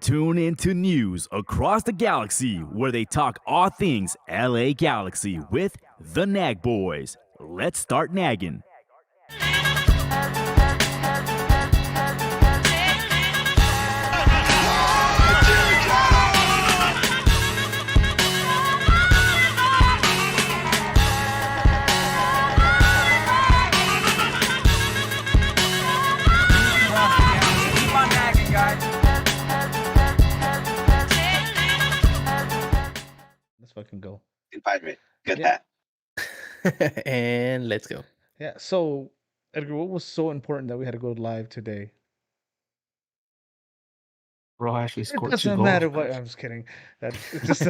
Tune in to News Across the Galaxy, where they talk all things LA Galaxy with the Nag Boys. Let's start nagging. Let's fucking go. Environment. Good Yeah. hat. And let's go. Yeah. So, Edgar, what was so important that we had to go live today? Bro, actually It scored 2 doesn't goals. matter what. I'm just kidding. That it's just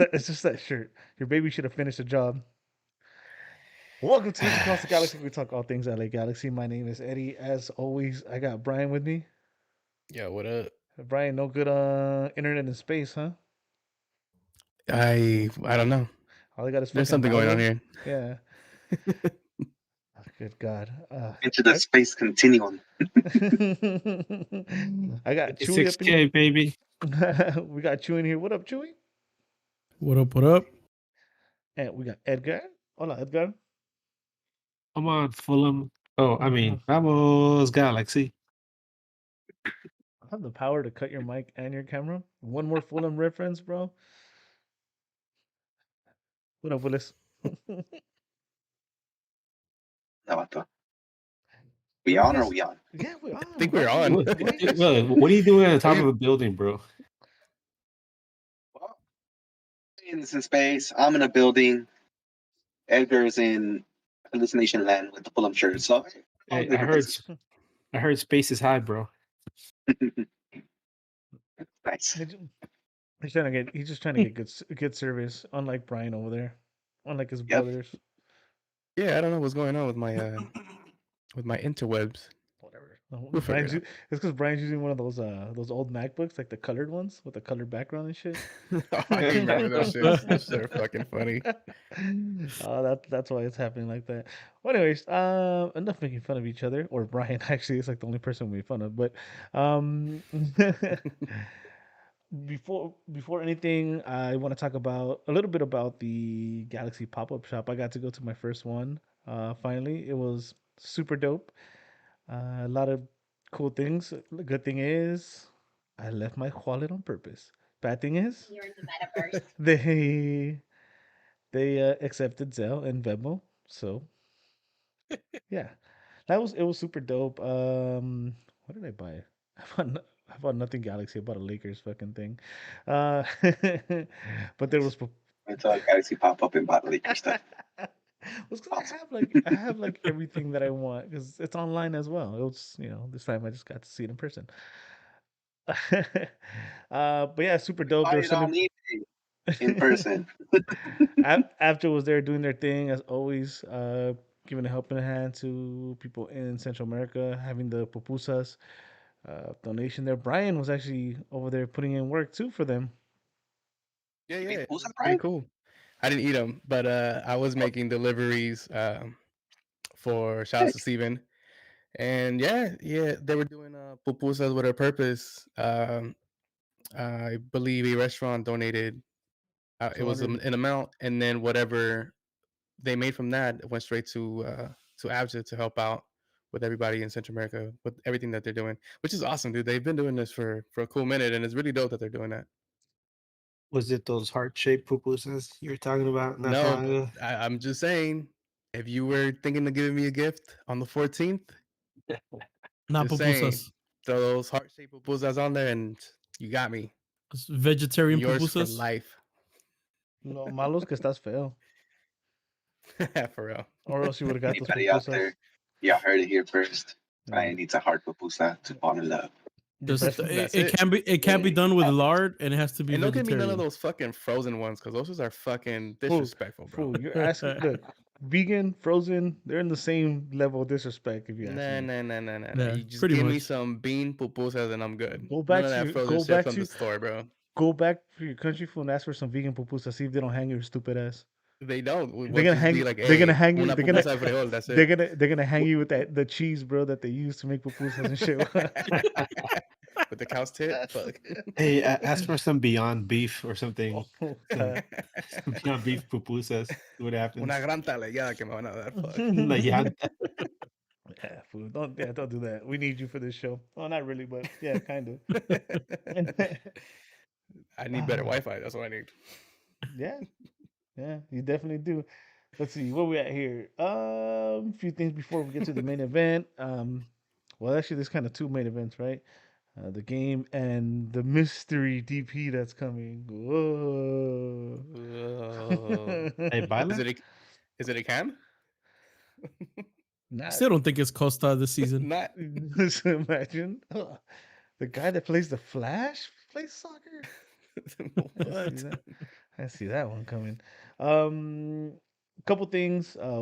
it's just that shirt. Your baby should have finished the job. Welcome to Noods Across the Galaxy. We talk all things LA Galaxy. My name is Eddie. As always, I got Brian with me. Yo, what up? Brian, no good internet in space, huh? I don't know. All I got is There's fucking something going on download. here. Yeah. Oh, good God. Into the space continuum. I got It's Chewy up in 6K, baby. We got Chewy in here. What up, Chewy? What up? What up? And we got Edgar. Hola, Edgar. Come on, Fulham. Oh, I mean, Vamos Galaxy. I have the power to cut your mic and your camera. One more Fulham reference, bro. What up, Willis? Navato. We on or we on? Yeah, we're on. I think we're on. What are you doing at the top of a building, bro? Well, Ian's in space. I'm in a building. Edgar's in hallucination land with the Fulham shirt. So Hey, I heard space is high, bro. Nice. He's just trying to get good service, unlike Brian over there. Unlike his brothers. Yeah, I don't know what's going on with my interwebs. Whatever. We'll figure it out. It's because Brian's using one of those old MacBooks, like the colored ones with the colored background and shit. I remember those shit. Those shit are fucking funny. That's why it's happening like that. Well, anyways, enough making fun of each other, or Brian actually is like the only person we make fun of. But before anything, I want to talk about a little bit about the Galaxy pop-up shop. I got to go to my first one. Finally, it was super dope. A lot of cool things. The good thing is, I left my wallet on purpose. Bad thing is, You're in the metaverse. they accepted Zelle and Venmo. So yeah, it was super dope. What did I buy? I bought nothing Galaxy. I bought a Lakers fucking thing. But there was I saw Galaxy pop up and bought Lakers stuff. was because I have like everything that I want because it's online as well. It was this time I just got to see it in person. But yeah, super dope. Buy They were it on sending eBay in person. after was there doing their thing as always, giving a helping hand to people in Central America, having the pupusas donation there. Brian was actually over there putting in work too for them. Yeah, You mean yeah. Pulsa, Pretty Brian? cool. I didn't eat them, but I was making deliveries for shout out to Steven. And yeah, they were doing pupusas with a purpose. I believe a restaurant donated. It was an amount, and then whatever they made from that went straight to ABSA to help out with everybody in Central America with everything that they're doing, which is awesome, dude. They've been doing this for a cool minute, and it's really dope that they're doing that. Was it those heart-shaped pupusas you were talking about? No, I'm just saying, if you were thinking of giving me a gift on the 14th, Not just saying, pupusas. throw those heart-shaped pupusas on there, and you got me. It's vegetarian Yours for pupusas. life. No, malos que estás feo. For real. Or else you would have got those Anybody out pupusas. there? Y'all heard it here first. Yeah. Brian needs a heart pupusa to fall in love. Just, That's it can't be done with lard, and it has to be And don't give me vegetarian. none of those fucking frozen ones, because those are fucking disrespectful, bro. Fool, you're asking. Look, vegan, frozen, they're in the same level of disrespect. If you ask me. Nah. Yeah, You just pretty give me much. some bean pupusas and I'm good. Go back None of to that your- frozen go shit back from to- the store, bro. Go back to your country, fool, and ask for some vegan pupusas. See if they don't hang your stupid ass. They don't. They're gonna hang. They're gonna hang you. Una They're gonna. pupusa de frijol, that's They're it. gonna hang you with the cheese, bro, that they use to make pupusas and shit. With the cow's tit. Fuck. Hey, ask for some Beyond Beef or something. Oh, Some, God. some Beyond Beef pupusas. See what happens. Una gran talegada que me van a dar. Fuck. La llanta. Yeah, fool. Don't do that. We need you for this show. Oh, not really, but yeah, kind of. I need better Wi-Fi. That's what I need. Yeah, yeah, you definitely do. Let's see where we at here. A few things before we get to the main event. Well, actually, there's kind of two main events, right? The game and the mystery DP that's coming. Whoa. Hey, Is baila? it a cam? I Not, still don't think it's Costa this season. Not. imagine the guy that plays the Flash plays soccer. I see What? that. I see that one coming. Couple things. A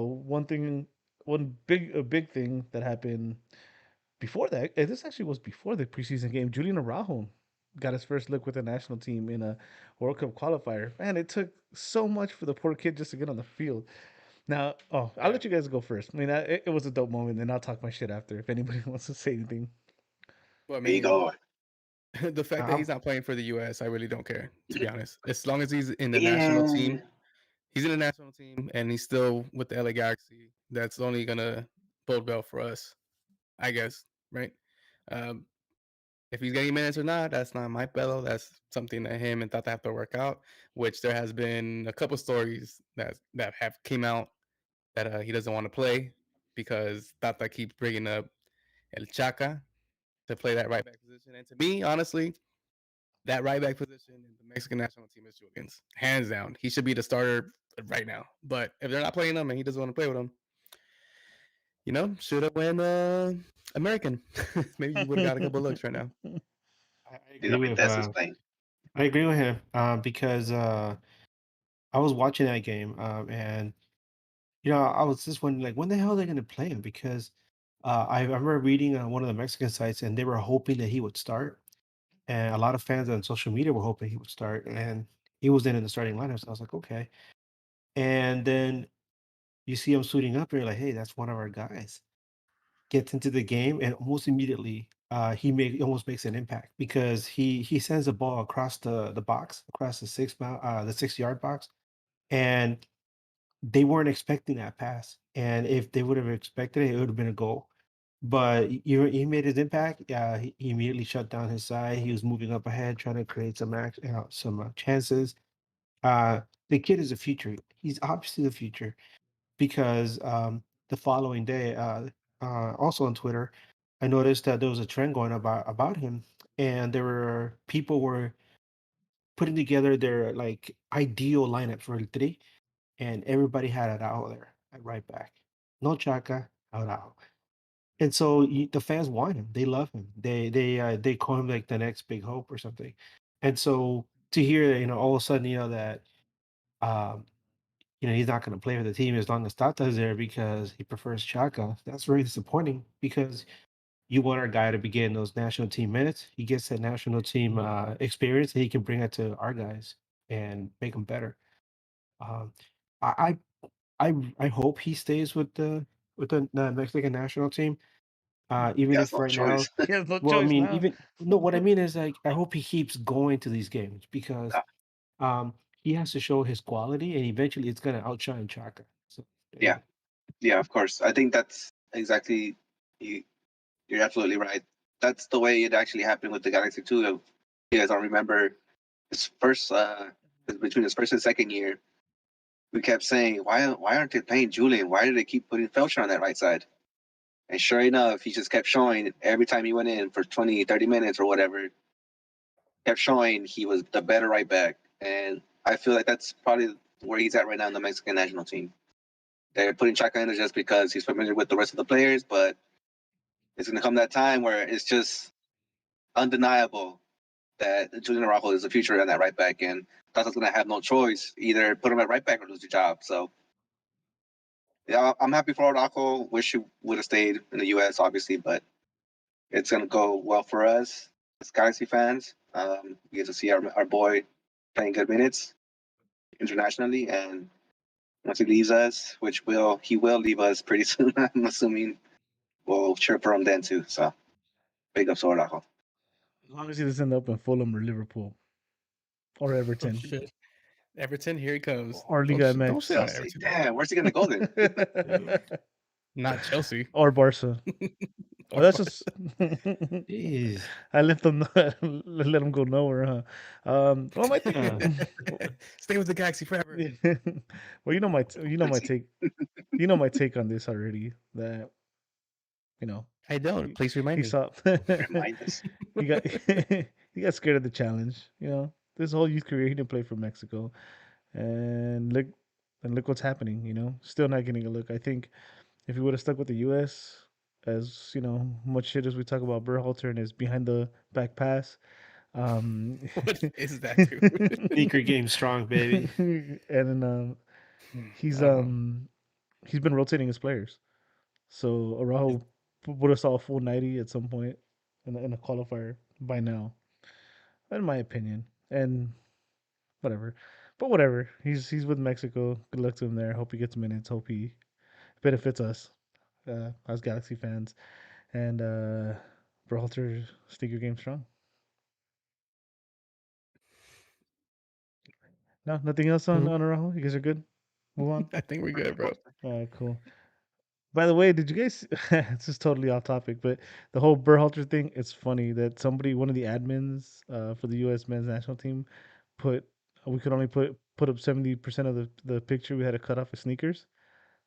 big thing that happened before that. This actually was before the preseason game. Julian Araujo got his first look with the national team in a World Cup qualifier. Man, it took so much for the poor kid just to get on the field. Now, I'll Yeah. let you guys go first. I mean, it was a dope moment, and I'll talk my shit after if anybody wants to say anything. Well, I There you mean, go. the fact that I'm- he's not playing for the U.S., I really don't care. To be honest, as long as he's in the Yeah. national team, he's in the national team, and he's still with the LA Galaxy. That's only gonna bode well for us, I guess. Right? Um, if he's getting minutes or not, that's not my fellow. That's something that him and Tata have to work out. Which there has been a couple stories that have came out that he doesn't want to play because Tata keeps bringing up El Chaca to play that right back position. And to me, honestly, that right back position in the Mexican national team is Julian's. Hands down. He should be the starter right now. But if they're not playing him and he doesn't want to play with them, should have went American. Maybe you would have got a couple looks right now. I He's agree a with Vitesse playing. I agree with him because I was watching that game and I was just wondering like when the hell are they going to play him because I remember reading on one of the Mexican sites and they were hoping that he would start and a lot of fans on social media were hoping he would start and he wasn't in the starting lineup so I was like okay and then you see him suiting up and you're like hey that's one of our guys gets into the game and almost immediately he almost makes an impact because he sends the ball across the box across the 6 yard box and they weren't expecting that pass and if they would have expected it it would have been a goal but he made his impact he immediately shut down his side he was moving up ahead trying to create some chances uh the kid is a future he's obviously the future because the following day, also on Twitter, I noticed that there was a trend going about him, and there were people were putting together their like ideal lineup for El Tri, and everybody had it out there at right back. No Chaka, out. And so the fans want him. They love him. They call him like the next big hope or something. And so to hear that, all of a sudden, that um, he's not going to play for the team as long as Tata is there because he prefers Chaka. That's very disappointing because you want our guy to be getting those national team minutes. He gets that national team experience and he can bring it to our guys and make them better. Um, I, I hope he stays with the Mexican national team. He Even has if no right now, choice. He has no well, I choice mean, now. even no, what I mean is like I hope he keeps going to these games because um, he has to show his quality, and eventually it's gonna outshine Chaka. So there you Yeah, go. yeah, of course. I think that's exactly you. You're absolutely right. That's the way it actually happened with the Galaxy too. If you guys don't remember, his first between his first and second year, we kept saying, why aren't they playing Julian? Why do they keep putting Felcher on that right side? And sure enough, he just kept showing every time he went in for 20, 30 minutes or whatever, kept showing he was the better right back. And I feel like that's probably where he's at right now in the Mexican national team. They're putting Chaka in there just because he's familiar with the rest of the players, but it's going to come that time where it's just undeniable that Julian Araujo is the future on that right back, and Tata's going to have no choice, either put him at right back or lose your job. So, yeah, I'm happy for Araujo. Wish he would have stayed in the U.S., obviously, but it's going to go well for us as Galaxy fans. We get to see our boy playing good minutes internationally, and once he leaves us, which he will leave us pretty soon, I'm assuming, we'll cheer for him then too. So, big ups to Araujo. As long as he doesn't end up in Fulham or Liverpool or Oh Everton shit. Everton, here he comes. or Liga Don't MX sit on Chelsea. Everton. Damn, where's he gonna go then? Not Chelsea. or Barca. Or Well, that's Barca. just. Jeez. I let them let them go nowhere, huh? Well, my Stay with the Galaxy forever. well, you know my take. You know my take on this already. That you know I don't. Please remind he me. saw Remind us. he got he got scared of the challenge. You know, this whole youth career he didn't play for Mexico, and look what's happening. You know, still not getting a look. I think if he would have stuck with the U.S. as much shit as we talk about Berhalter and his behind the back pass, What is that, dude? Sneaker game strong, baby. and then he's Oh. he's been rotating his players. So Araujo would have saw a full 90 at some point in a qualifier by now, in my opinion. And whatever, but whatever. He's with Mexico. Good luck to him there. Hope he gets minutes. Hope he benefits us as Galaxy fans. And Berhalter sneaker game strong. No, nothing else on Araujo. You guys are good. Move on. I think we're good, bro. Cool. By the way, did you guys? It's just totally off topic, but the whole Berhalter thing. It's funny that one of the admins for the U.S. men's national team, put we could only put up 70% of the picture. We had to cut off his sneakers.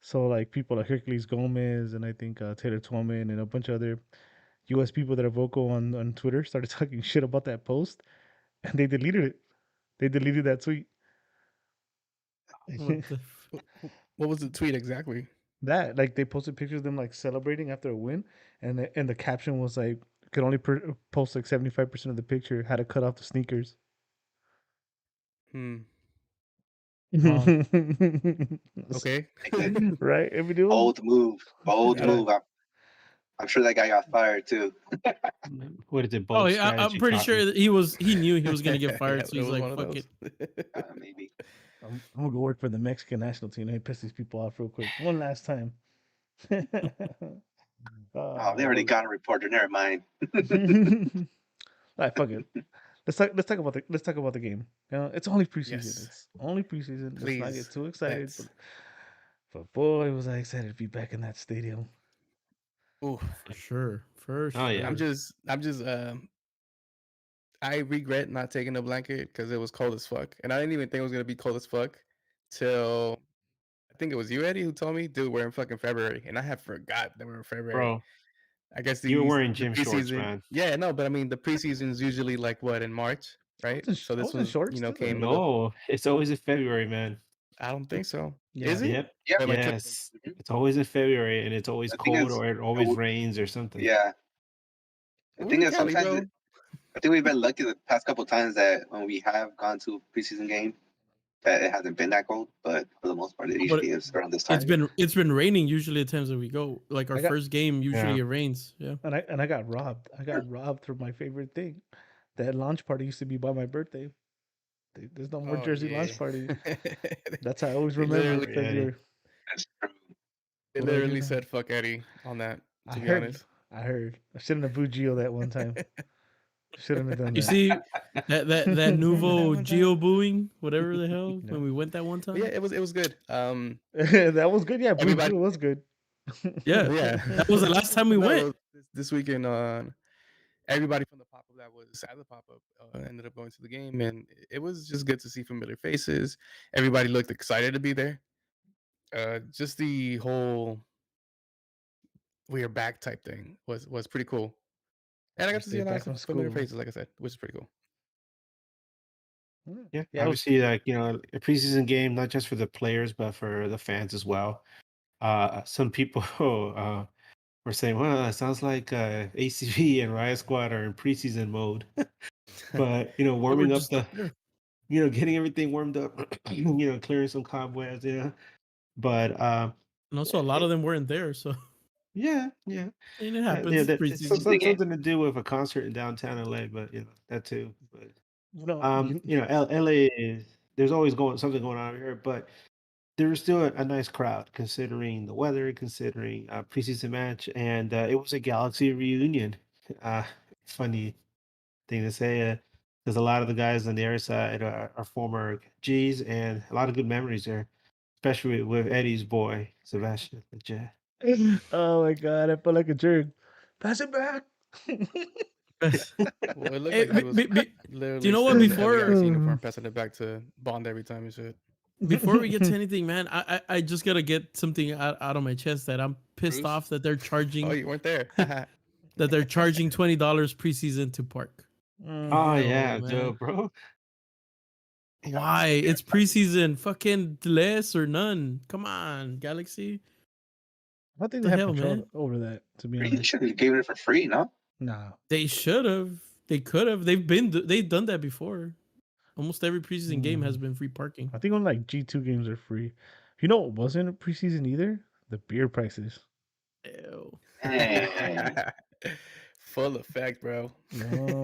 So like people like Hercules Gomez and I think Taylor Twellman and a bunch of other U.S. people that are vocal on Twitter started talking shit about that post, and they deleted it. They deleted that tweet. What the What was the tweet exactly? That like they posted pictures of them like celebrating after a win, and the caption was like could only post like 75% of the picture. Had to cut off the sneakers. Hmm. Wow. Okay. Right? Every dude. Bold move. Bold Yeah. move. I'm sure that guy got fired too. What is it? Oh Bold yeah, I'm strategy pretty talking. sure he knew he was gonna get fired, Yeah, so it he's was like, one of fuck those. it. Maybe. I'm gonna go work for the Mexican national team. Let me piss these people off real quick. One last time. Oh, they already got a reporter. Never mind. Alright, fuck it. Let's talk about the game. It's only preseason. Yes. It's only preseason. Let's not Please. get too excited. Let's. But boy, was I excited to be back in that stadium. Ooh. For sure. For Oh, sure. yeah. I'm just I regret not taking the blanket because it was cold as fuck. And I didn't even think it was gonna be cold as fuck till I think it was you, Eddie, who told me, dude, we're in fucking February. And I had forgot that we're in February. Bro, I guess you were wearing the gym shorts, preseason. man. Yeah, no, but I mean the preseason is usually like what in March, right? So I this was in was, shorts too. came with a No, it's always in February, man. I don't think so. Yeah. Is it? Yep. Yeah. Or am I tripping? Yes. Mhm. It's always in February and it's always The thing cold is, or it always rains or something. yeah. The We're thing in is, Cali, sometimes bro. I think we've been lucky the past couple times that when we have gone to a preseason game, that it hasn't been that cold. But for the most part, it But usually is around this time. it's been raining usually at times that we go. Like our I got- first game, usually Yeah. it rains. Yeah. And I got robbed. I got robbed for my favorite thing. That launch party used to be by my birthday. There's no more Oh, Jersey yeah. launch party. That's how I always They remember literally- February. That's true. They What do I do literally now? said fuck Eddie on that, I to be heard. honest. I heard. I shouldn't have booed Gio that one time. Shouldn't have done You that. see that nouveau one time. geo booing, whatever the hell, Yeah. when we went that one time. Yeah, it was good. That was good. Yeah, booed Everybody- Gio was good. Yeah. Yeah. That was the last time we No, went. this weekend on everybody from the pop up that was at the pop up ended up going to the game, and it was just good to see familiar faces. Everybody looked excited to be there. Just the whole we are back type thing was pretty cool, and I got to see Stay a lot back from of familiar school. faces, like I said, which is pretty cool. Yeah, Yeah, it was, obviously, like a preseason game, not just for the players, but for the fans as well. Some people were saying, "Well, it sounds like ACV and Riot Squad are in preseason mode." But They were warming up just the, there. getting everything warmed up, clearing some cobwebs, But And also, a lot of them weren't there, so yeah, and it yeah, happens. It's that it's preseason. something to do with a concert in downtown LA, but that too. But you know, LA is there's always something going on here, but there was still a nice crowd considering the weather, considering preseason match, and it was a Galaxy reunion. Uh, funny thing to say. There's a lot of the guys on the other side are former G's, and a lot of good memories there, especially with Eddie's boy Sebastian. Legit. Oh my god, I felt like a jerk. Pass it back. Well, it looked Hey, like he was do you literally know what? still in the LA Before Galaxy uniform, passing it back to Bond every time and shit. before we get to anything, man, I just gotta get something out of my chest that I'm pissed Bruce? off that they're Oh, charging you weren't there. that they're charging $20 preseason to park. Oh Mm. yeah, Man. dude, bro. Why? It's preseason. Fucking less or none. Come on, Galaxy. I think The they have hell, control man. over that, to be They honest. should have given it for free, no? Nah. They should have. They could have. They've done that before. Almost every preseason game has been free parking. I think only like G2 games are free. You know what wasn't preseason either? The beer prices. Ew. Hey, Full effect, bro. No.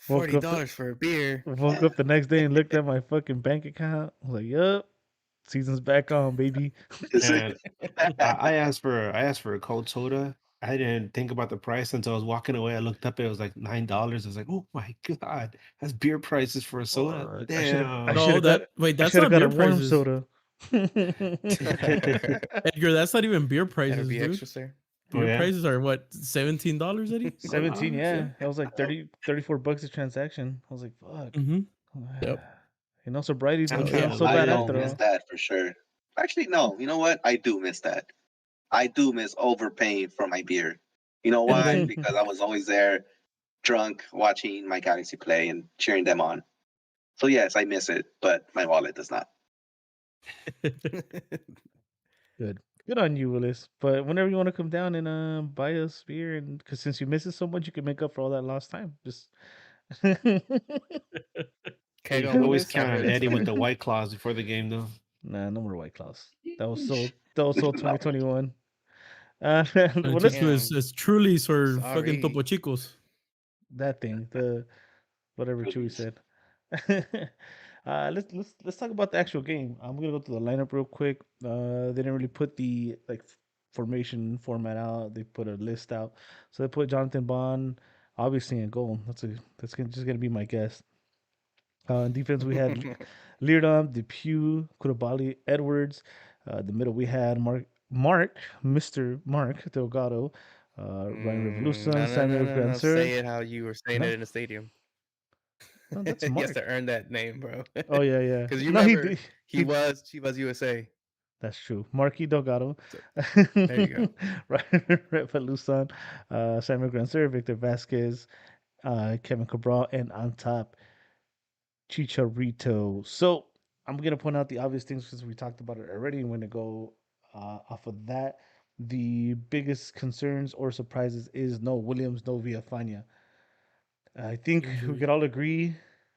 Woke up $40 for a beer. woke up the next day and looked at my fucking bank account. I was like, yup, season's back on, baby. is it? And I asked for a cold soda. I didn't think about the price until I was walking away. I looked up, it was like $9. I was like, oh my god, that's beer prices for a soda. Fuck. I Damn. No, that's should have not got a beer warm prices. soda. Edgar, that's not even beer That'll prices, be dude. extra, sir. Beer yeah? prices are what, $17, Eddie? 17, yeah. Yeah. That was like 34 bucks a transaction. I was like, fuck. Mm-hmm. Yep. You know, sobriety's I'm not trying to so look I bad at don't after miss all. that for sure. Actually, no. You know what? I do miss that. I do miss overpaying for my beer. You know And why? then Because I was always there, drunk, watching my Galaxy play and cheering them on. So yes, I miss it, but my wallet does not. Good on you, Willis. But whenever you want to come down and buy us beer, and because since you miss it so much, you can make up for all that lost time. Just Keg You on could always Willis. count on That's Eddie with fine. the white claws before the game, though. nah, no more White Claws. That was sold 2021. turn Well, it let's into Damn. as Truly's or fucking Sorry. Topo Chicos. that thing, the whatever Chewy Please. said. Let's talk about the actual game. I'm gonna go through the lineup real quick. They didn't really put the formation format out. They put a list out. So they put Jonathan Bond obviously in goal. Just gonna be my guess. In defense we had Leardom, Depew, Koulibaly, Edwards. The middle we had Mr. Mark Delgado, Ryan Revolution, No. Samuel No. Grancer. Say it how you were saying No, it in the stadium. no, that's He has to Mark. earn that name, bro. Oh yeah. Because you No, he remember did. he was Chivas USA. That's true. Marky Delgado. So there you go. Ryan Revolution, Samuel Grancer, Victor Vasquez, Kevin Cabral, and on top Chicharito. So I'm gonna point out the obvious things because we talked about it already. I'm gonna go off of that. The biggest concerns or surprises is no Williams, no Villafania. I think we Injury. could all agree.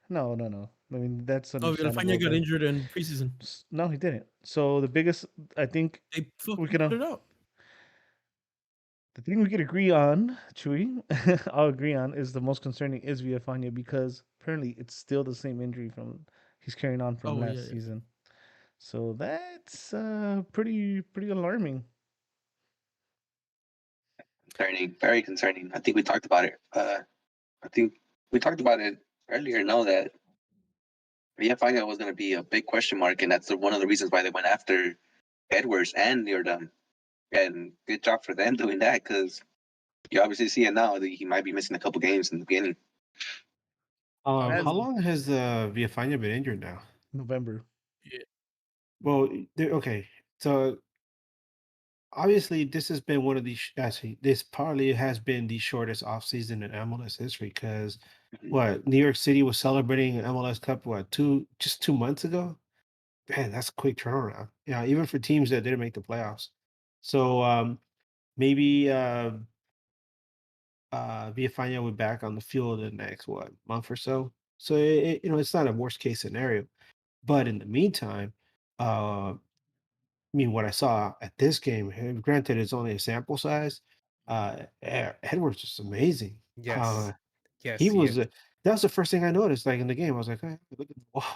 No. I mean that's Oh, understandable. Villafania got But injured in preseason. no, he didn't. So the biggest, I think They we fucking can. put it out. The thing we could agree on, Chewy, I'll agree on, is the most concerning is Villafania because apparently it's still the same injury from he's carrying on from Oh yeah, last yeah. season. So that's pretty alarming. Concerning, very concerning. I think we talked about it. I think we talked about it earlier. No, that Villafania was going to be a big question mark, and that's one of the reasons why they went after Edwards and Neardom. And good job for them doing that because you obviously see it now that he might be missing a couple games in the beginning. How And long has Villafania been injured now? November. Well, okay. So obviously, this has been one of these. Actually, this probably has been the shortest offseason in MLS history because what New York City was celebrating an MLS Cup just 2 months ago. Man, that's a quick turnaround. Yeah, even for teams that didn't make the playoffs. So maybe Villafania will be back on the field in the next month or so. So it's not a worst case scenario. But in the meantime, I mean, what I saw at this game, granted, it's only a sample size. Edwards was amazing. Yes. He Yes, he was. is. That was the first thing I noticed. Like in the game, I was like,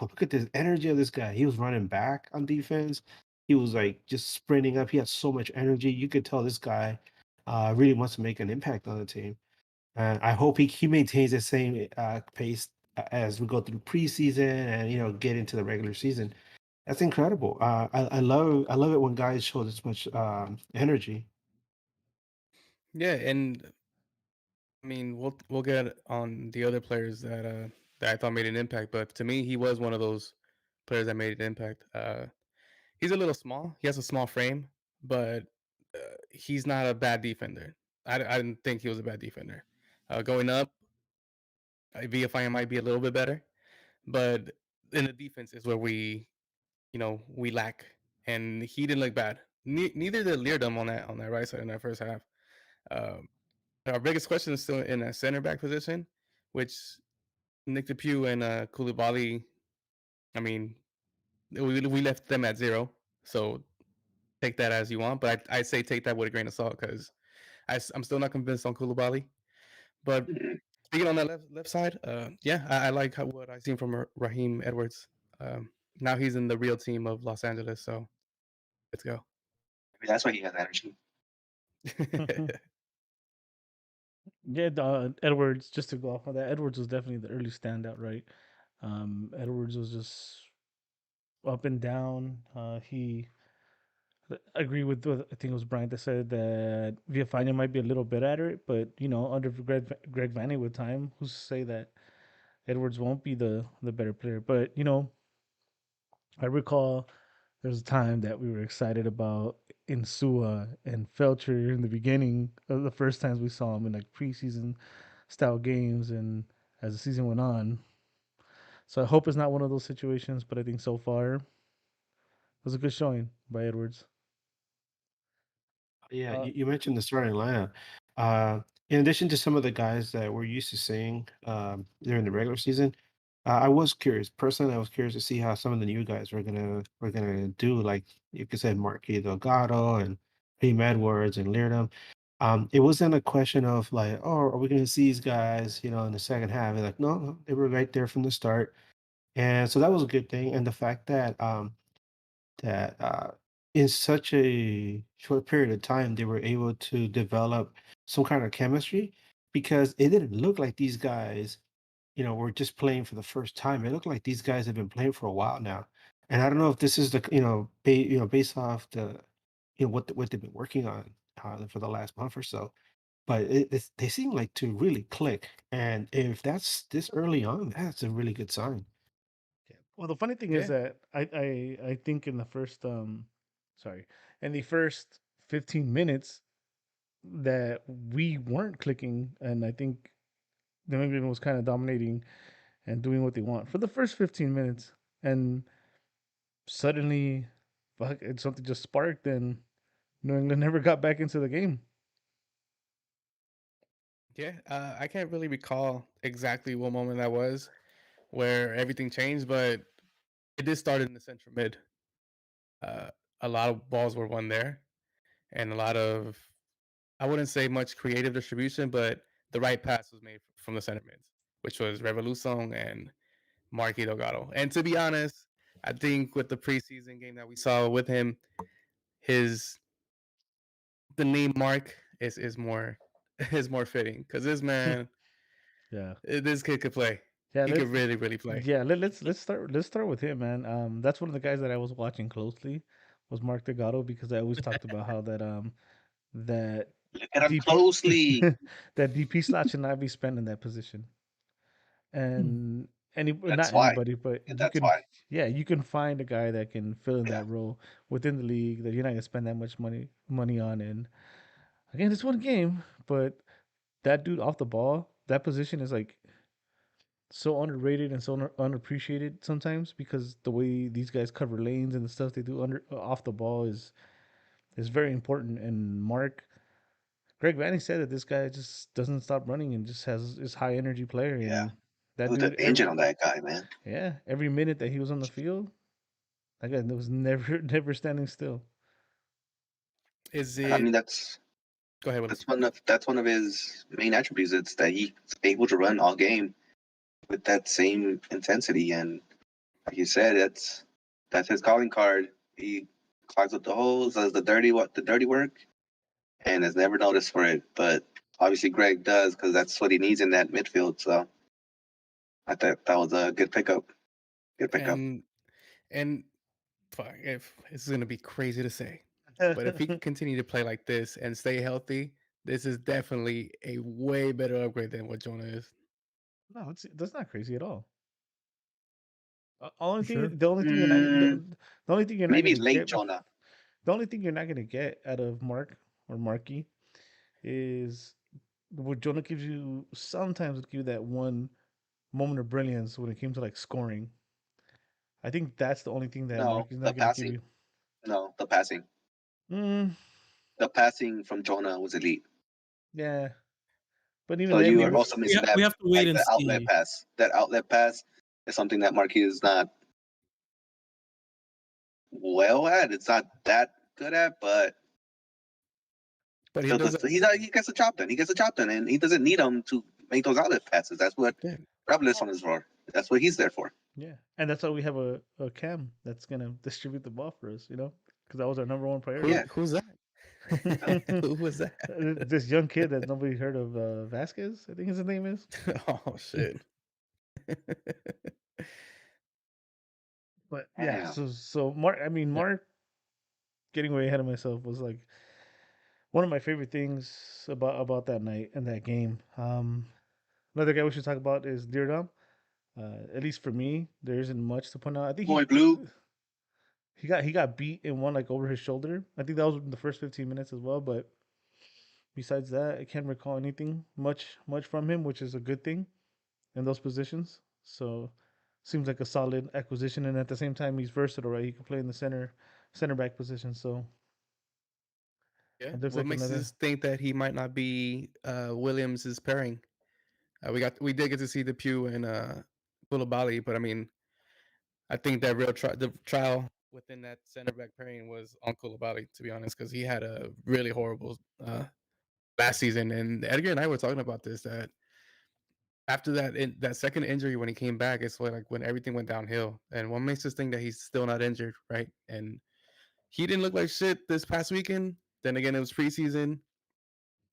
look at this energy of this guy. He was running back on defense. He was like just sprinting up. He had so much energy. You could tell this guy really wants to make an impact on the team. And I hope he maintains the same pace as we go through preseason and get into the regular season. That's incredible. I love it when guys show this much energy. Yeah, and I mean, we'll get on the other players that I thought made an impact, but to me, he was one of those players that made an impact. He's a little small. He has a small frame, but he's not a bad defender. I didn't think he was a bad defender. Going up, VFI might be a little bit better, but in the defense is where we lack, and he didn't look bad. Neither did Leardom on that right side in that first half. Um, our biggest question is still in that center back position, which Nick DePew and Koulibaly. I mean, we left them at 0, so take that as you want. But I say take that with a grain of salt because I'm still not convinced on Koulibaly. But Mhm. speaking on that left side, yeah, I like what I've seen from Raheem Edwards. Now he's in the real team of Los Angeles, so let's go. Maybe that's why he has energy. Yeah, Edwards. Just to go off of that, Edwards was definitely the early standout, right? Edwards was just up and down. He I agree with what I think it was Brian that said that Villafaña might be a little bit at it, but under Greg Vanny with time, who's to say that Edwards won't be the better player? But I recall there was a time that we were excited about Insua and Felcher in the beginning of the first times we saw him in like preseason style games, and as the season went on. So I hope it's not one of those situations, but I think so far it was a good showing by Edwards. Yeah, Uh, you mentioned the starting lineup. Uh, in addition to some of the guys that we're used to seeing during the regular season, I was curious. Personally, I was curious to see how some of the new guys were gonna do. Like you could say, Marquis Delgado and Payne Edwards and Leardom. It wasn't a question of like, oh, are we gonna see these guys, in the second half? They're like, no, no, they were right there from the start, and so that was a good thing. And the fact that in such a short period of time they were able to develop some kind of chemistry, because it didn't look like these guys were just playing for the first time. It looked like these guys have been playing for a while now. And I don't know if this is based off the what they've been working on for the last month or so, but they seem like to really click. And if that's this early on, that's a really good sign. Yeah. Well, the funny thing is Yeah, that I think in the first sorry, in the first 15 minutes that we weren't clicking, and I think the England was kind of dominating and doing what they want for the first 15 minutes, and suddenly, fuck, something just sparked, and New England never got back into the game. yeah. I can't really recall exactly what moment that was where everything changed, but it did start in the central mid. Uh, a lot of balls were won there, and a lot of I wouldn't say much creative distribution, but the right pass was made from the center mids, which was Revolution and Marky Delgado. And to be honest, I think with the preseason game that we saw with him, his the name Mark is more is more fitting because this man, Yeah. this kid could play. Yeah, He could really play. let's start with him, man. That's one of the guys that I was watching closely was Mark Delgado, because I always talked about how that Look at him DP closely. that DP slot should not be spent in that position. And That's not why. anybody, but Yeah, that's why. you can find a guy that can fill in Yeah. that role within the league that you're not gonna spend that much money on. And again, it's one game, but that dude off the ball, that position is like so underrated and so unappreciated sometimes, because the way these guys cover lanes and the stuff they do under off the ball is very important. And Greg Vanny said that this guy just doesn't stop running and just has is high energy player. Yeah. And that Put the dude, engine on that guy, man. every minute that he was on the field, that guy was never never standing still. Is And I it? mean Go ahead, Willis. that's one of his main attributes. It's that he's able to run all game with that same intensity. And like you said, that's his calling card. He clogs up the holes, does the dirty work, and is never noticed for it. But obviously Greg does because that's what he needs in that midfield. So I thought that was a good pickup. Good pickup. And fuck, if this is gonna be crazy to say, but if he continue to play like this and stay healthy, this is definitely a way better upgrade than what Jonah is. No, that's not crazy at all. Only For thing, sure. the only thing you're not, Mm, the only thing you're not maybe gonna late get, Jonah. the only thing you're not gonna get out of Mark or Marky is what Jonah gives you. Sometimes it give you that one moment of brilliance when it came to like scoring. I think that's the only thing that No, Mark is the not gonna give passing. you. No, the passing. Mm, The passing from Jonah was elite. yeah, but even So then, you it are was also missing that, We have to wait like and the outlet see. pass. That outlet pass is something that Marquis is not well at. It's not that good at, but But he still does does. it. He gets the job done. He gets the job done, and he doesn't need them to make those outlet passes. That's what Yeah. Revelation is for. That's what he's there for. yeah, and that's why we have a cam that's gonna distribute the ball for us. Because that was our number one priority. Yeah. Who's that? Who was that? This young kid that nobody heard of, Vasquez, I think his name is. Oh shit. But yeah, Damn. so Mark. I mean, Yeah. Mark getting way ahead of myself was like one of my favorite things about that night and that game. Another guy we should talk about is Dirdam. At least for me, there isn't much to point out. I think Boy Blue. he got beat in one like over his shoulder. I think that was in the first 15 minutes as well. But besides that, I can't recall anything much from him, which is a good thing in those positions. So seems like a solid acquisition, and at the same time, he's versatile, right? He can play in the center back position. So Yeah. it looks What like makes another. us think that he might not be Williams' pairing? We did get to see the Pew and Koulibaly, but I mean, I think that the trial within that center back pairing was on Koulibaly, to be honest, because he had a really horrible last season. And Edgar and I were talking about this, that after that second injury when he came back, it's like when everything went downhill. And what makes us think that he's still not injured, right? And he didn't look like shit this past weekend. Then again, it was preseason,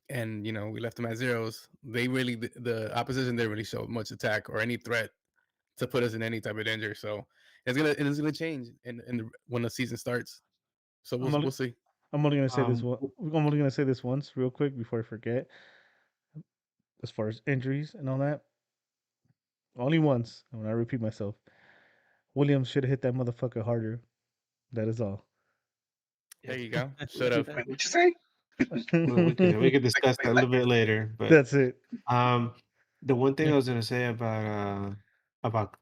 and we left them at zeros. They really the opposition didn't really show much attack or any threat to put us in any type of danger. So it's gonna change when the season starts. So I'm only, we'll see. I'm only gonna say this Um, one. I'm only gonna say this once, real quick, before I forget. As far as injuries and all that, only once. And when I repeat myself, Williams should have hit that motherfucker harder. That is all. There you go. Should have. Wait, what'd you say? well, we could discuss that a Like, little bit later, but That's it. um, the one thing Yeah. I was gonna say about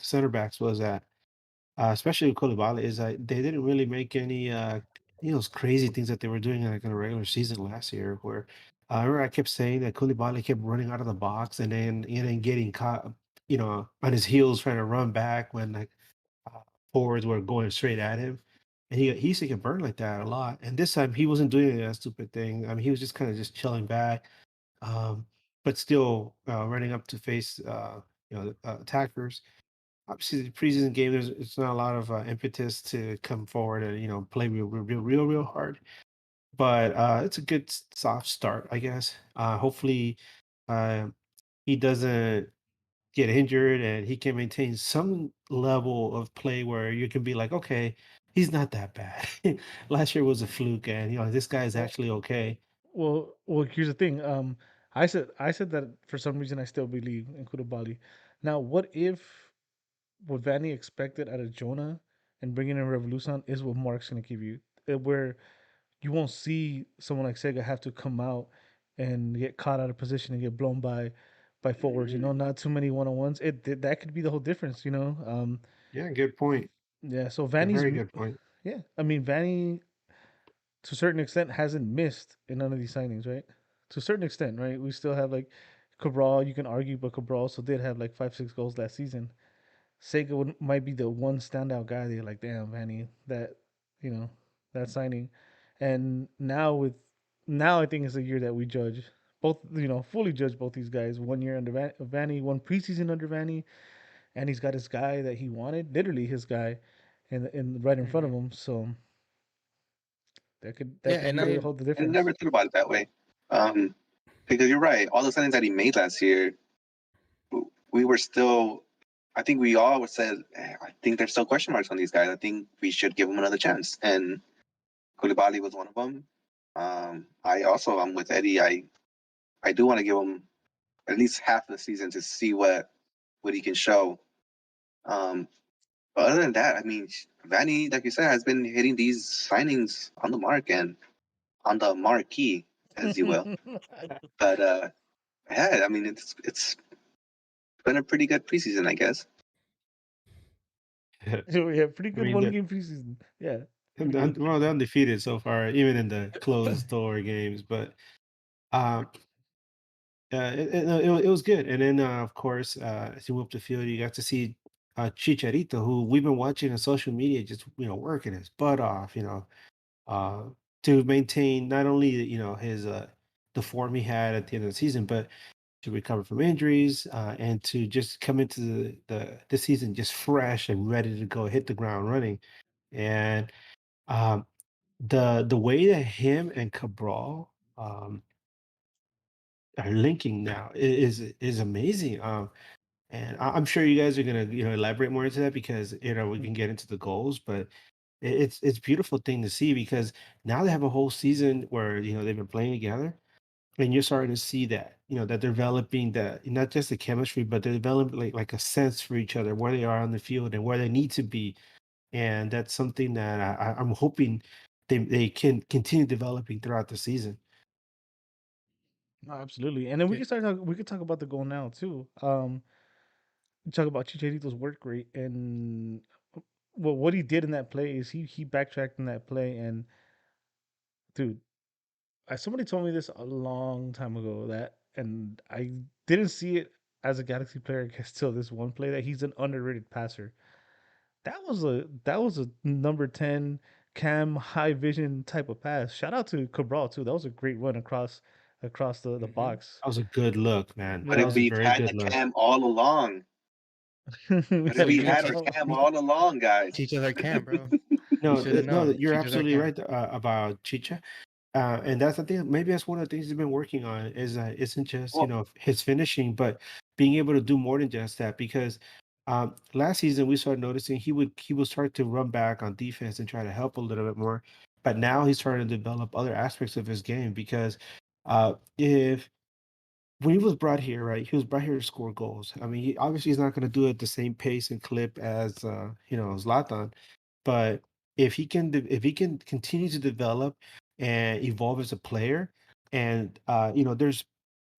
center backs was that especially with Koulibaly is that they didn't really make any those crazy things that they were doing like in a regular season last year. Where I remember I kept saying that Koulibaly kept running out of the box and then getting caught, on his heels trying to run back when like uh, forwards were going straight at him. And he used to get burned like that a lot. And this time he wasn't doing that stupid thing. I mean, he was just kind of just chilling back, um, but still running up to face attackers. Obviously, the preseason game, it's not a lot of impetus to come forward and play real hard. But it's a good soft start, I guess. Hopefully, uh, he doesn't get injured and he can maintain some level of play where you can be like, okay, he's not that bad. Last year was a fluke, and this guy is Well, actually okay. well. Here's the thing. I said that for some reason I still believe in Koulibaly. Now, what if what Vanny expected out of Jonah and bringing in Revolution is what Mark's gonna give you, where you won't see someone like Sega have to come out and get caught out of position and get blown by forwards. Not too many one on ones. That could be the whole difference. Yeah, good point. Yeah. So A Vanny's, very good point. yeah. I mean, Vanny to a certain extent hasn't missed in none of these signings, right? To a certain extent, right? We still have like Cabral. You can argue, but Cabral also did have like 5-6 goals last season. Sega might be the one standout guy. They're like, damn, Vanny, you know that signing, and now I think it's a year that we judge both, fully judge both these guys. 1 year under Vanny, one preseason under Vanny, and he's got his guy that he wanted, literally his guy, in right in front of Mhm. him. So that Yeah, could and be the I whole the I difference. never thought about it that way. Um, because you're right. All the signings that he made last year, we were still. I think we all said, I think there's still question marks on these guys. I think we should give them another chance. And Koulibaly was one of them. I'm with Eddie. I do want to give him at least half the season to see what he can show. But other than that, I mean, Vanny, like you said, has been hitting these signings on the mark and on the marquee, as you will. But yeah, I mean, it's been a pretty good preseason, I guess. So yeah, pretty I good mean, one game preseason. Yeah. pretty good. well, they're undefeated so far, even in the closed door games. But um, it was good. And then, of course, as you move up the field, you got to see Chicharito, who we've been watching on social media, just working his butt off, uh, to maintain not only his the form he had at the end of the season, but to recover from injuries and to just come into the season just fresh and ready to go hit the ground running. And um, the way that him and Cabral are linking now is amazing. And I'm sure you guys are gonna elaborate more into that because we can get into the goals, but it's a beautiful thing to see because now they have a whole season where they've been playing together, and you're starting to see that that they're developing that not just the chemistry, but they're developing like a sense for each other, where they are on the field and where they need to be, and that's something that I'm hoping they can continue developing throughout the season. No, absolutely. And then Yeah. we could talk about the goal now too. Talk about Chicharito's work rate and well, what he did in that play is he backtracked in that play and dude, somebody told me this a long time ago that and I didn't see it as a Galaxy player until this one play that he's an underrated passer. That was a number 10 cam high vision type of pass. Shout out to Cabral too. That was a great run across the Hmm. box. That was a good look, man. What That if Yeah. was a we've very had good the look. cam all along? We What if had a we Teach had cam our all- cam all along, guys? teach us our camp, bro. We No, should have no, known. you're Teach us our absolutely camp. right about Chicha. And that's the thing. Maybe that's one of the things he's been working on is isn't just Well, his finishing, but being able to do more than just that. Because last season we started noticing he would start to run back on defense and try to help a little bit more. But now he's starting to develop other aspects of his game because if when he was brought here, right, he was brought here to score goals. I mean, obviously he's not going to do it at the same pace and clip as Zlatan, but if he can continue to develop and evolve as a player, and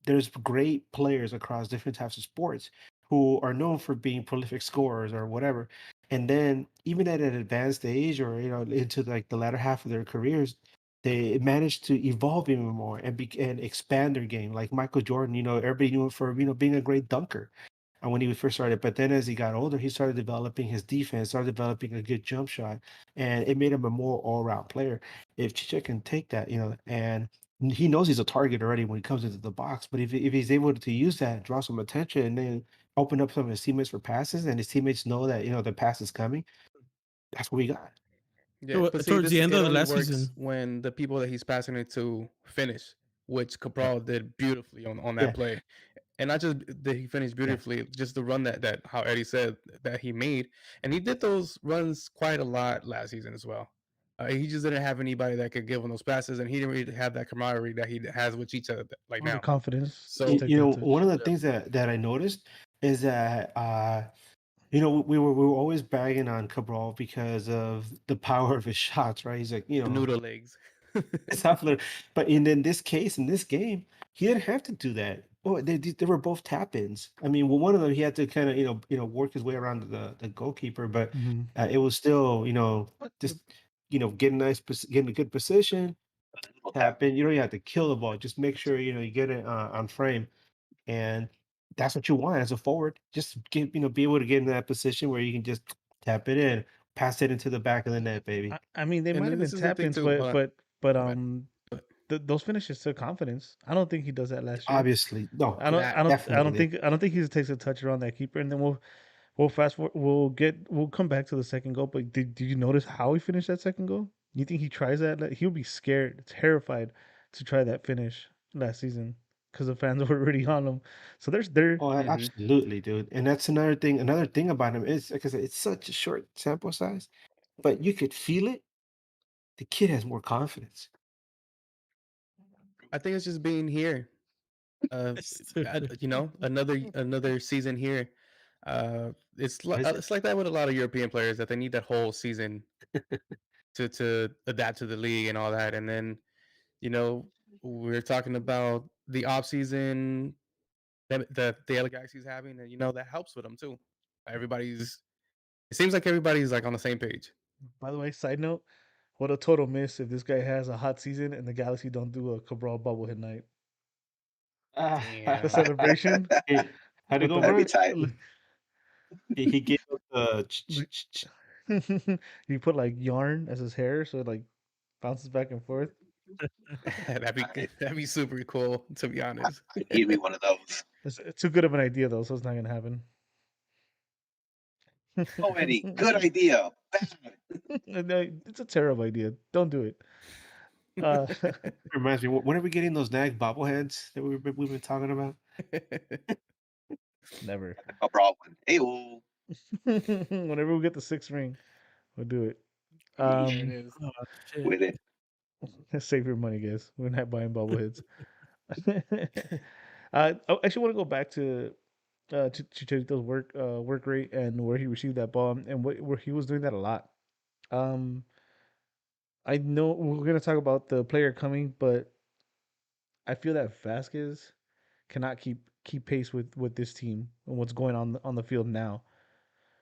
there's great players across different types of sports who are known for being prolific scorers or whatever. And then even at an advanced age or into like the latter half of their careers, they managed to evolve even more and and expand their game. Like Michael Jordan, everybody knew him for being a great dunker when he first started. But then as he got older, he started developing his defense, started developing a good jump shot, and it made him a more all-round player. If Chicha can take that, and he knows he's a target already when he comes into the box. But if he's able to use that, draw some attention, and then open up some of his teammates for passes, and his teammates know that the pass is coming, that's what we got. Yeah, So but see, towards the this end it of the only last works season, when the people that he's passing it to finish, which Yeah, Cabral did beautifully on that yeah, play. And not just did he finish yeah. beautifully, just the run that how Eddie said that he made, and he did those runs quite a lot last season as well. He just didn't have anybody that could give him those passes, and he didn't really have that camaraderie that he has with each other like or the now. confidence to So take that One touch. of the things that I noticed is that we were always bagging on Cabral because of the power of his shots, right? He's like, the noodle legs. it's not for, but in this case, in this game, he didn't have to do that. Oh, they were both tap-ins. I mean, well, one of them he had to kind of work his way around the goalkeeper, but Hmm. it was still But just getting a good position, tap in. You don't even have to kill the ball. Just make sure you get it on frame, and that's what you want as a forward. Just be able to get in that position where you can just tap it in, pass it into the back of the net, baby. I mean, they And might then have been this is the tap thing ins, too. Hold on, but my bad. those finishes took confidence. I don't think he does that last year. Obviously, no, That definitely. I don't think he takes a touch around that keeper. And then we'll fast forward. We'll come back to the second goal. But did you notice how he finished that second goal? You think he tries that? Like, he'll be scared, terrified to try that finish last season. because the fans were already on him. So there's there. Oh, Hmm. absolutely, dude. And that's another thing. Another thing about him is, like I said, it's such a short sample size, but you could feel it. The kid has more confidence. I think it's just being here. Another season here. Is It's like that with a lot of European players that they need that whole season to adapt to the league and all that. And then you know we're talking about the off season that the LA Galaxy's having, and that helps with them too. Everybody's It seems like everybody's like on the same page. By the way, side note, what a total miss if this guy has a hot season and the Galaxy don't do a Cabral bobblehead night. The Damn. celebration Hey, how'd it with go, That'd bro? be tight. He gave up the the you put like yarn as his hair so it like bounces back and forth. that'd be I, that'd be super cool, to be honest. I need me one of those. It's too good of an idea though, so it's not gonna happen. Oh, Eddie, good idea. Bad. No, it's a terrible idea. Don't do it. Uh, reminds me. When are we getting those nag bobbleheads that we've been talking about? never. A broad one. Hey, oh, Whenever we get the sixth ring, we'll do it. There it is. Oh, shit. with it. Save your money, guys. We're not buying bobbleheads. I actually want to go back to Chicharito's work rate and where he received that ball and where he was doing that a lot. Um, I know we're gonna talk about the player coming, but I feel that Vasquez cannot keep pace with this team and what's going on the field now.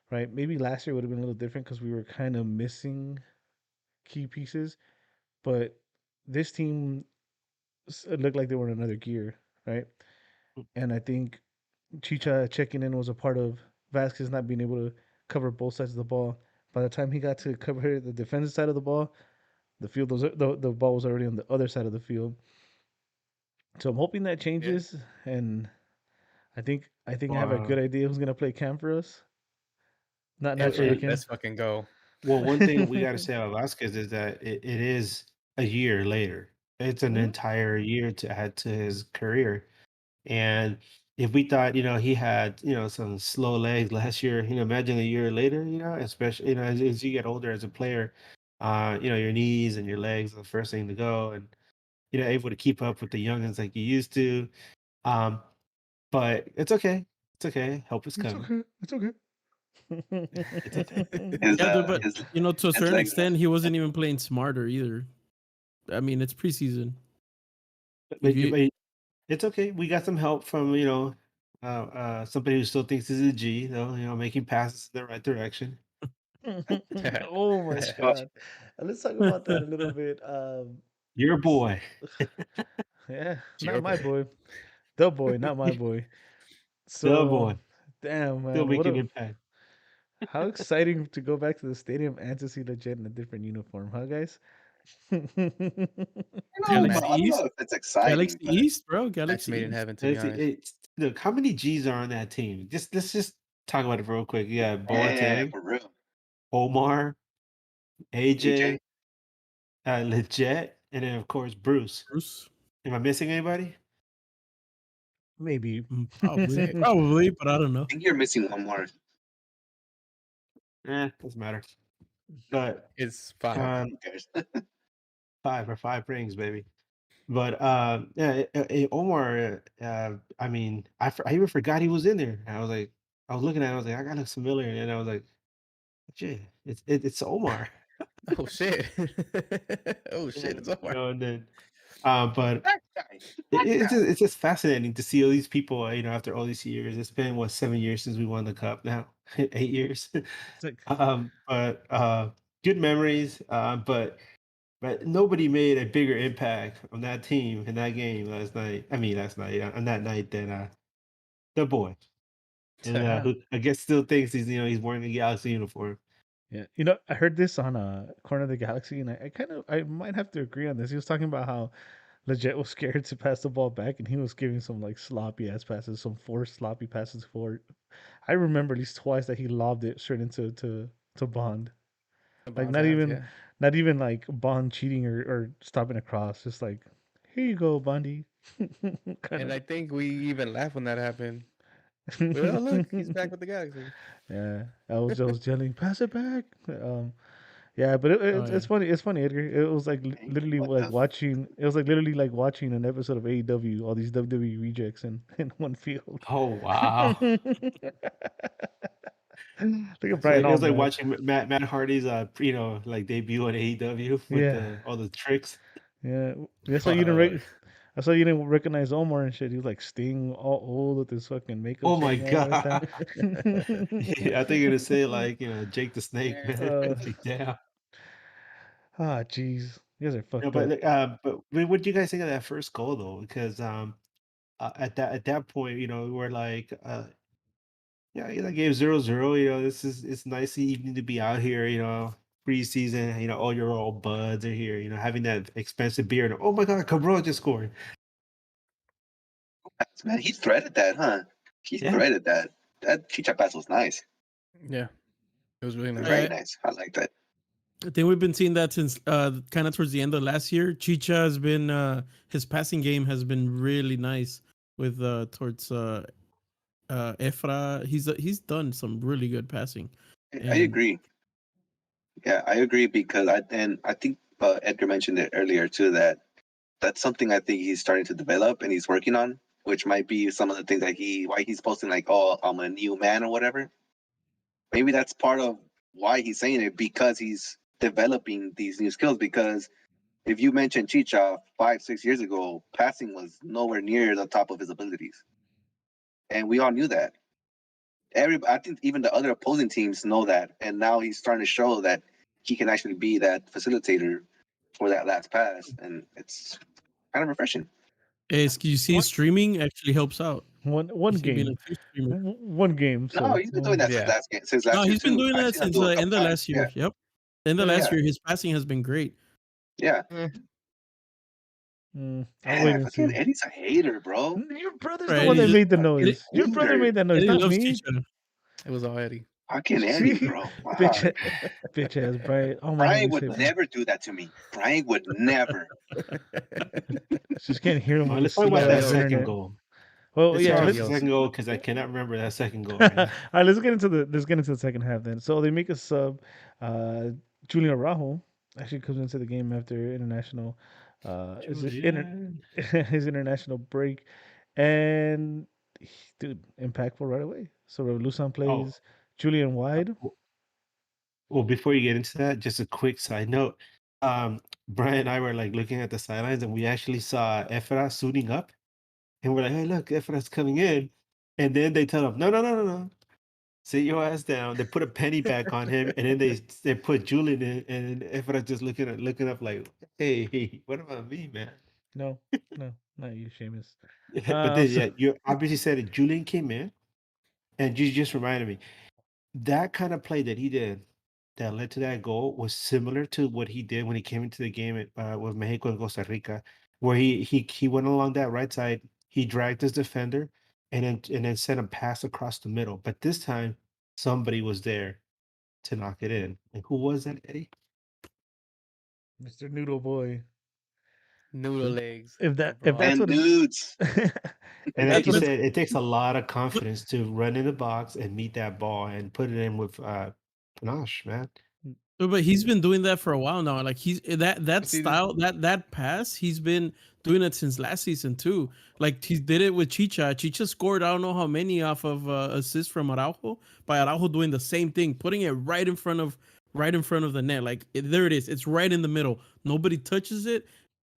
Right? Maybe last year would have been a little different because we were kind of missing key pieces, but this team it looked like they were in another gear, right? And I think Chicha checking in was a part of Vasquez not being able to cover both sides of the ball. By the time he got to cover the defensive side of the ball, the ball was already on the other side of the field. So I'm hoping that Yeah. changes, and I think I have a good Wow. idea who's gonna play cam for us. Not Let's Shuriken. fucking go. Well, one thing we got to say about Vasquez is that it is a year later. It's an Mhm. entire year to add to his career. And if we thought, he had, some slow legs last year, imagine a year later, especially, as you get older as a player, your knees and your legs are the first thing to go, and able to keep up with the youngins like you used to. Um, but it's okay. It's okay. Help is It's coming. okay. It's okay. It's okay. His Yeah, dude, but his to a his certain legs. extent, he wasn't even playing smarter either. I mean, it's preseason. But, If you but it's okay. We got some help from, somebody who still thinks this is a G, though, making passes in the right direction. Oh my Well, god. Let's talk about that a little bit. Your boy. Yeah, It's not your my boy. boy. The boy, not my boy. The So, boy. damn Still man, making impact. how exciting to go back to the stadium and to see Legit in a different uniform, huh guys? I Galaxy don't know East, if it's exciting, Galaxy but East, bro, Match Galaxy made in East. heaven, to be honest. Look, how many G's are on that team? Let's just talk about it real quick. You got yeah, Boateng, for real. Omar, AJ, AJ, Leggett, and then of course Bruce. Bruce, Am I missing anybody? Maybe. probably, Sick. probably, but I don't know. I think you're missing one more. Doesn't matter. But It's 5. um, Who cares? 5 rings, baby. But yeah, Omar. I mean, I even forgot he was in there. I was like, I was looking at, it, I was like, I got looks familiar, and I was like, shit, it's Omar. Oh shit. Oh Yeah, shit, it's over. and then, but That guy. it's just fascinating to see all these people. After all these years, it's been what 7 years since we won the cup now, 8 years. It's like But good memories. But nobody made a bigger impact on that team in that game last night. I mean, last night on that night than the boy, and yeah. who I guess still thinks he's wearing a Galaxy uniform. Yeah. I heard this on a Corner of the Galaxy and I might have to agree on this. He was talking about how Legit was scared to pass the ball back and he was giving some like sloppy ass passes, some forced sloppy passes for I remember at least twice that he lobbed it straight into to Bond. The Like Bonds hands, yeah. not even like Bond cheating or stopping across. Just like Here you go, Bundy. kind And of. I think we even laughed when that happened. Well, look, he's back with the Galaxy. Yeah, I was yelling, pass it back. Yeah, but Oh it's yeah. funny. It's funny, Edgar. It was like literally What like the? watching. It was like literally like watching an episode of AEW. All these WWE rejects in one field. Oh wow. Look at So Brian it all was like mad. watching Matt Hardy's like debut on AEW with Yeah, the all the tricks. yeah. That's why you didn't. Fuck. That's why you didn't recognize Omar and shit. He was like Sting, all old with his fucking makeup Oh my thing on every time. god. Yeah, I think you're gonna say like, Jake the Snake, man. uh, Like, damn. jeez, you guys are No, fucked but up. what do you guys think of that first goal though? Because at that point, we're like, yeah, game 0-0. It's nice evening to be out here. Preseason. All your old buds are here. Having that expensive beer. And oh my God, Cabral just scored. Man, he threaded that, huh? He Yeah. threaded that. That Chicha pass was nice. Yeah, it was really nice. Very nice. I like that. I think we've been seeing that since kind of towards the end of last year. Chicha has been his passing game has been really nice with towards Efra. He's done some really good passing. I And agree. Yeah, I agree because I think Edgar mentioned it earlier too that that's something I think he's starting to develop and he's working on, which might be some of the things that why he's posting like, oh, I'm a new man or whatever. Maybe that's part of why he's saying it because he's developing these new skills. Because if you mentioned Chicha 5-6 years ago, passing was nowhere near the top of his abilities, and we all knew that. I think even the other opposing teams know that, and now he's starting to show that he can actually be that facilitator for that last pass, and it's kind of refreshing. you see, What? streaming actually helps out. One You see, being game, a Twitch streamer. one game. No, So he's been doing that Yeah. since No, last year he's been too. doing I've that seen him since do it a the couple end of times. last year. Yeah, Yep, end of last Yeah. year, his passing has been great. yeah. I'll wait Man, and fucking see. Eddie's a hater, bro. Your brother's the Right, one Eddie that just made the Fucking noise. Your brother hater. made that noise, Eddie not loves me. Chicha. It was all Eddie. Fucking Eddie, See, bro. Wow. bitch ass Brian. Oh my Brian god, would say, never do that to me. Brian would never. just can't hear him Well, with the let's talk about stupid that ass Adios. second internet. goal. Well, Let's yeah, talk about let's the Adios. second goal because I cannot remember that second goal All right now. right, let's get into the second half then. So they make a sub. Julian Araujo actually comes into the game after international. Is it Julian. his international break, and dude, impactful right away. So Revolution Oh, plays Julian wide. well, before you get into that, just a quick side note. Brian and I were like looking at the sidelines and we actually saw Efra suiting up. And we're like, hey, look, Efra's coming in. And then they tell him, no, no, no, no, no. Sit your ass down. They put a penny back on him, and then they put Julian in, and Efra just looking up like, hey, what about me, man? No, no, not you, Seamus. But then So yeah, you obviously said it. Julian came in, and you just reminded me that kind of play that he did that led to that goal was similar to what he did when he came into the game with Mexico and Costa Rica, where he went along that right side, he dragged his defender, and then sent a pass across the middle. But this time, somebody was there to knock it in. And who was that, Eddie? Mr. Noodle Boy. Noodle legs. If that's Cabral. what And it, Noods. And if like that's you what it's said, it takes a lot of confidence to run in the box and meet that ball and put it in with panache, man. But he's been doing that for a while now. Like he's that See, style, that pass, he's been doing it since last season too. Like he did it with Chicha. Chicha scored I don't know how many off of assists from Araujo by Araujo doing the same thing, putting it right in front of the net. Like there it is. It's right in the middle. Nobody touches it.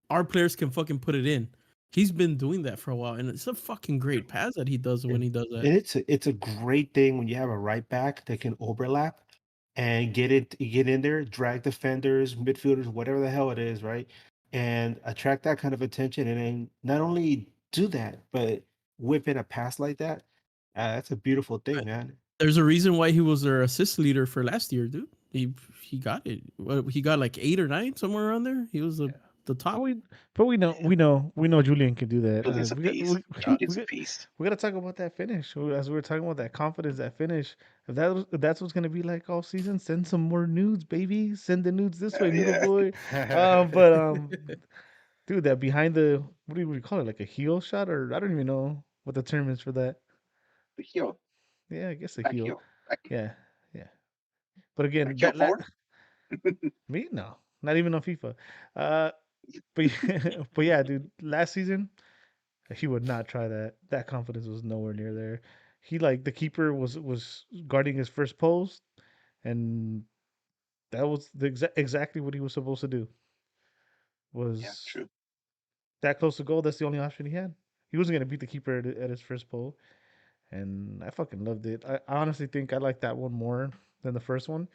Our players can fucking put it in. He's been doing that for a while, and it's a fucking great pass that he does when And, he does that. and it's a great thing when you have a right back that can overlap and get in there, drag defenders, midfielders, whatever the hell it is, right? And attract that kind of attention, and then not only do that, but whip in a pass like that. That's a beautiful thing, man. There's a reason why he was their assist leader for last year, dude. He got it. He got like 8 or 9 somewhere around there. He was the but top. we know Julian can do that. Julian's a We got beast. Yeah. Julian's a beast. we got to talk about that finish. As we were talking about that confidence, that finish. If that's what's gonna be like all season, send some more nudes, baby. Send the nudes this way, Noodle Yeah. Boy. But dude, that behind the what do we call it? Like a heel shot, or I don't even know what the term is for that. The heel, Yeah, I guess a back heel. heel, back, Yeah, yeah. But back again, heel forward. me no, not even on FIFA. Uh, but but yeah, dude, last season he would not try that. That confidence was nowhere near there. He like the keeper was guarding his first post, and that was exactly what he was supposed to do. Yeah, Was true. that close to goal? That's the only option he had. He wasn't gonna beat the keeper at his first pole, and I fucking loved it. I honestly think I like that one more than the first one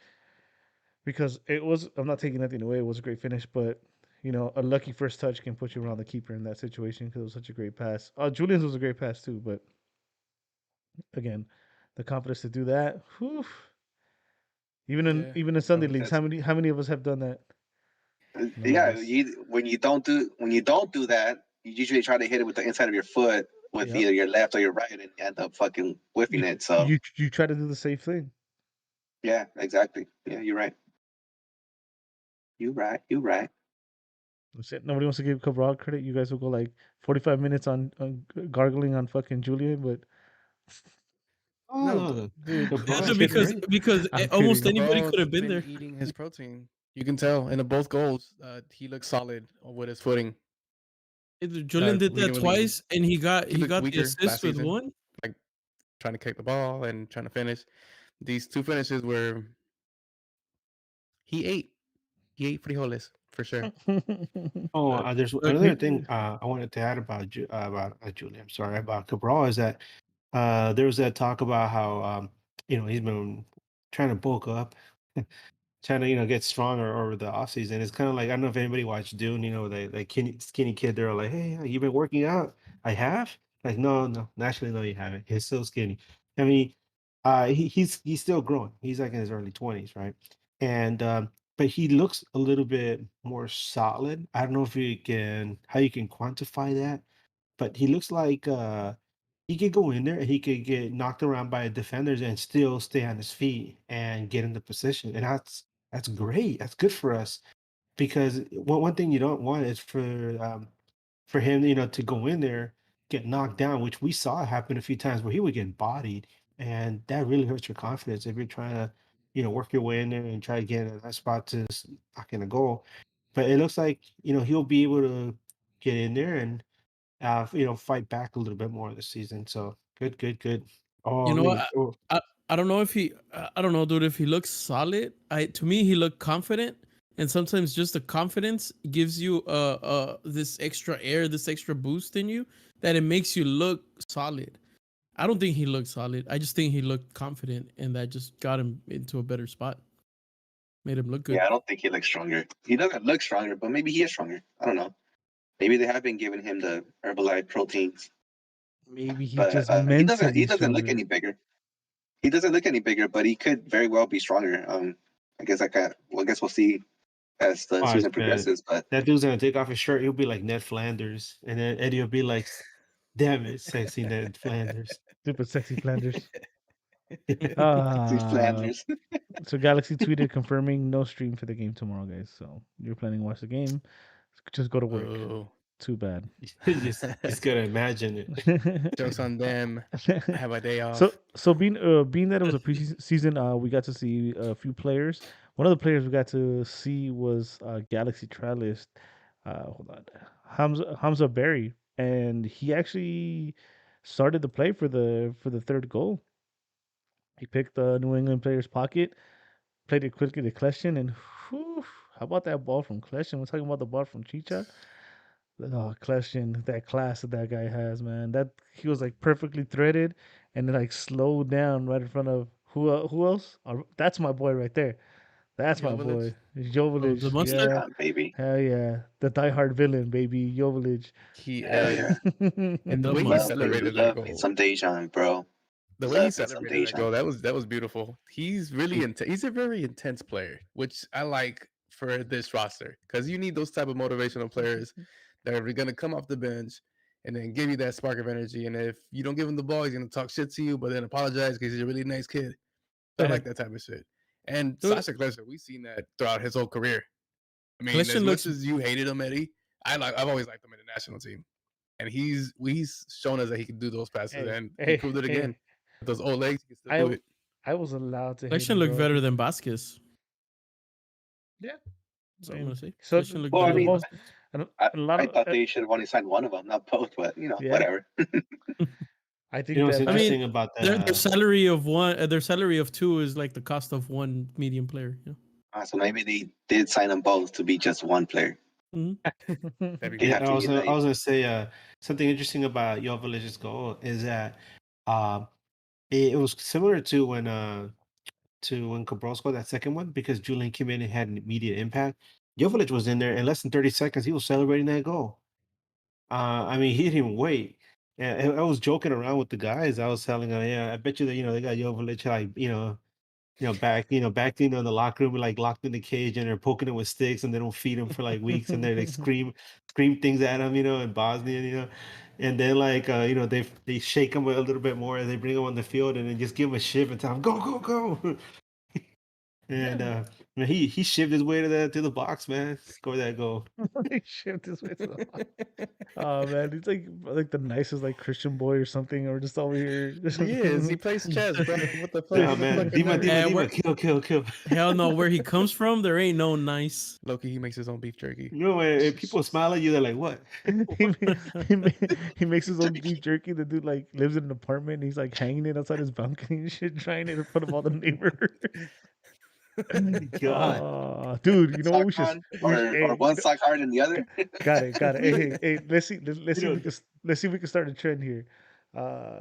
because it was. I'm not taking nothing away. It was a great finish, but a lucky first touch can put you around the keeper in that situation because it was such a great pass. Julian's was a great pass too, but again, the confidence to do that. Whew, Yeah. even in Sunday leagues, That's how many of us have done that? None of yeah. us. When you don't do that, you usually try to hit it with the inside of your foot with Yep. either your left or your right, and you end up fucking whiffing You it. So you try to do the safe thing. yeah, exactly. Yeah, you're right. You right. You right. That's it. Nobody wants to give Cabral credit. You guys will go like 45 minutes on gargling on fucking Julian, but Oh No, no, no. dude, Cabral just is kidding. because great. because I'm almost kidding. anybody could Cabral's have been been there. eating his protein. You can tell in the both goals. He looks solid with his footing. Julian did We that didn't really. twice, and he got He looked the weaker last assist with season, one. like trying to kick the ball and trying to finish. These two finishes were he ate. He ate frijoles for sure. Oh, But there's but another thing I wanted to add about Julie. I'm sorry about Cabral is that there was that talk about how he's been trying to bulk up, trying to get stronger over the off season. It's kind of like I don't know if anybody watched Dune. The skinny kid. They're like, "Hey, you been working out?" I have. Like, no, no, naturally, no, you haven't. He's so skinny. I mean, he's still growing. He's like in his early 20s, right? And but he looks a little bit more solid. I don't know if you can how you can quantify that, but he looks like he could go in there and he could get knocked around by defenders and still stay on his feet and get into position. And that's great. That's good for us because one thing you don't want is for him, to go in there, get knocked down, which we saw happen a few times where he would get bodied, and that really hurts your confidence if you're trying to, work your way in there and try to get in that spot to knock in a goal. But it looks like he'll be able to get in there and fight back a little bit more this season. So good, good, good. Oh, you I know what? mean, oh, I don't know if I don't know, dude. If he looks solid, to me he looked confident, and sometimes just the confidence gives you this extra air, this extra boost in you that it makes you look solid. I don't think he looked solid. I just think he looked confident, and that just got him into a better spot. Made him look good. Yeah, I don't think he looks stronger. He doesn't look stronger, but maybe he is stronger. I don't know. Maybe they have been giving him the Herbalife proteins, Maybe he but just he meant to doesn't. He be doesn't look stronger. any bigger. He doesn't look any bigger, but he could very well be stronger. I guess I guess we'll see as the watch, season man. progresses. But That dude's gonna take off his shirt. He'll be like Ned Flanders, and then Eddie will be like, "Damn it, sexy Ned Flanders." Super sexy Flanders. see Uh, Flanders. so Galaxy tweeted confirming no stream for the game tomorrow, guys. So you're planning to watch the game, just go to work. Oh, Too bad. Just gotta imagine it. jokes on them. I have a day so off. so being that it was a preseason, we got to see a few players. One of the players we got to see was Galaxy trialist. Hold on, Hamza Berry, and he actually started the play for the third goal. He picked the New England player's pocket, played it quickly to Kleshin, and whew, how about that ball from Kleshin? We're talking about the ball from Chicha. Oh, Kleshin, that class that that guy has, man. That he was like perfectly threaded, and then like slowed down right in front of who else? That's my boy right there. That's my Joveljic. boy, Oh, the Joveljic. mustard. Yeah, Yeah, baby. hell yeah, the diehard villain, baby, Joveljic. He Hell yeah. and the The way he Love mustard. me, celebrated that love me goal. some Dejan, bro. The way he Love me some celebrated that goal, Dejan. that was beautiful. He's really he's a very intense player, which I like for this roster because you need those type of motivational players that are going to come off the bench and then give you that spark of energy. And if you don't give him the ball, he's going to talk shit to you, but then apologize because he's a really nice kid. I like that type of shit. And Dude, Sasha Klesser, we've seen that throughout his whole career. I mean, as Kleshin much looks as you hated him, Eddie, I've always liked him in the national team, and he's shown us that he can do those passes, Hey, and he hey, proved it hey. again. With those old legs, he can still do I it. I was allowed to hate Collection him, looked bro. better than Vasquez. Yeah, That's I all I'm mean, gonna say. so Collection looked Well, I better than mean, most Vasquez. and I, a lot I of thought they should have only signed one of them, not both. But yeah. whatever. I You think know what's that I mean, interesting about their the salary of one, their salary of two is like the cost of one medium player. Yeah. So maybe they did sign them both to be just one player. Mhm. That'd be They yeah, have great. to I unite. was gonna say something interesting about Jović's goal is that uh, it was similar to when Cabral scored that second one because Julian came in and had an immediate impact. Jović was in there in less than 30 seconds. He was celebrating that goal. I mean, he didn't even wait. And I was joking around with the guys. I was telling them, yeah, I bet you that they got Jović like back in the locker room, like locked in the cage, and they're poking him with sticks, and they don't feed him for like weeks, and they like scream things at him, in Bosnia, and then like they shake him a little bit more, and they bring him on the field, and then just give him a shiv and tell him go go go, and yeah, man, he shivved his way to the box, man, score that goal. he shipped his way to the box. Oh man, he's like the nicest like Christian boy or something, or just over here. He is. He plays chess, bro. What the fuck? Yeah, He's a man, fucking Dima, nerd. Dima, Where, Dima, kill. hell no, where he comes from, there ain't no nice. Loki, he makes his own beef jerky. When people smile at you, they're like, "What?" he, he, he makes his own beef jerky. The dude like lives in an apartment. And he's like hanging it outside his balcony and shit, trying it in front of all the neighbors. God, Dude, you know what Sock we should on, we should, or hey, one sock harder than the other. got it. Hey, hey, let's you see if know, we can start a trend here.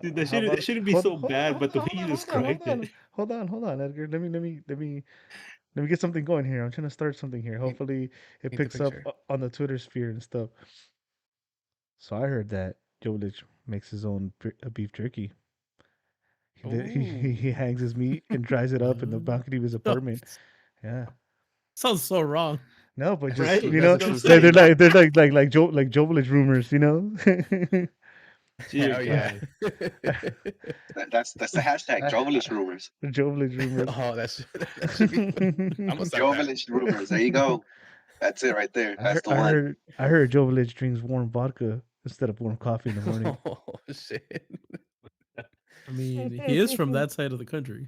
dude, How about that shouldn't be hold so hold on, bad, hold but the on, way hold you on, hold on, hold described it. on, hold on, Edgar. Let me get something going here. I'm trying to start something here. Need, Hopefully, it need the picks up picture. on the Twitter sphere and stuff. So I heard that Jolich makes his own beef jerky. He Ooh. hangs his meat and dries it up in the Mm. balcony of his Oh, apartment. Yeah. sounds so wrong. No, but just Right? you That's know, a true they're statement. like Joe Village rumors, you know. Dear Hell yeah. God. That's the hashtag. Joe Village rumors. Joe Village rumors. Oh, that should be. I'm gonna start Joe that. Village rumors. There you go. That's it right there. That's the one. I heard Joe Village drinks warm vodka instead of warm coffee in the morning. Oh shit. I mean, he is from that side of the country.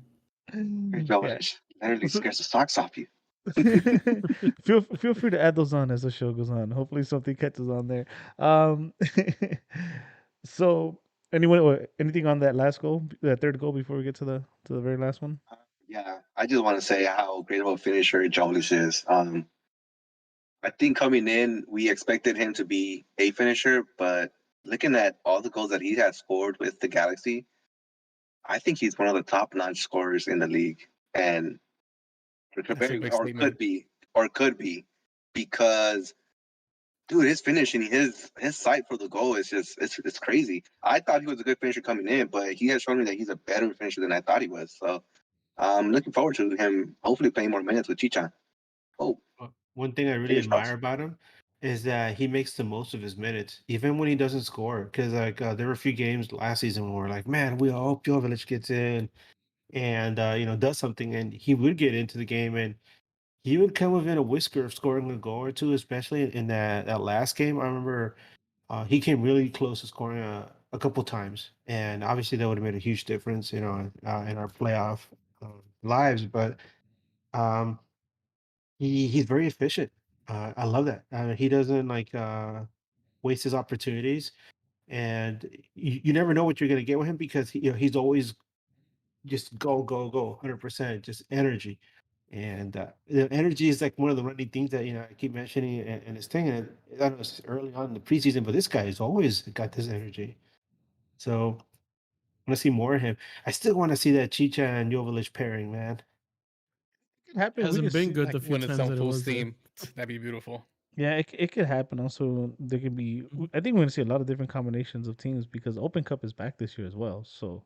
Joe Yeah. Village literally So- scares the socks off you. feel free to add those on as the show goes on. Hopefully something catches on there. Um, so anything on that last goal, that third goal before we get to the very last one? Yeah, I just want to say how great of a finisher Joe Village is. I think coming in, we expected him to be a finisher, but looking at all the goals that he has scored with the Galaxy, I think he's one of the top-notch scorers in the league, and That's a big statement. could be, because dude, his finishing, his sight for the goal is just it's crazy. I thought he was a good finisher coming in, but he has shown me that he's a better finisher than I thought he was. So I'm looking forward to him hopefully playing more minutes with Chichan. Oh, One thing I really fingers admire crossed. about him is that he makes the most of his minutes, even when he doesn't score. Because like there were a few games last season where we're like, man, we hope Jovic gets in and does something, and he would get into the game and he would come within a whisker of scoring a goal or two, especially in that last game. I remember he came really close to scoring a couple times, and obviously that would have made a huge difference, in our playoff lives. But um, he's very efficient. I love that. He doesn't like waste his opportunities, and you never know what you're gonna get with him because he's always just go go go 100%, just energy. And the energy is like one of the running things that I keep mentioning in this thing. And I know it's early on in the preseason, but this guy has always got this energy. So I want to see more of him. I still want to see that Chicha and Jovic pairing, man. It could happen. We Hasn't could been see. good Like the few when it's times on that it full was there. steam. That'd be beautiful. Yeah, it could happen. Also, there could be. I think we're gonna see a lot of different combinations of teams because Open Cup is back this year as well. So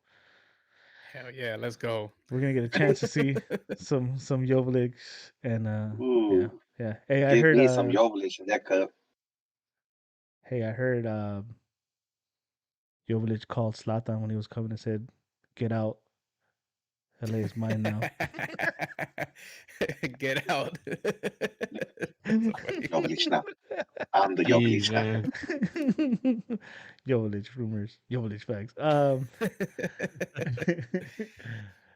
Hell yeah, let's go. we're gonna get a chance to see some Jovic and yeah, Ooh, yeah. Hey, I give heard me some Joe Village in that cup. Jovic called Zlatan when he was coming and said, "Get out, LA is mine now." Get out. That's so funny. Joe Village now. I'm the Jeez, Jokic guy. man. Jovic rumors, Jovic facts.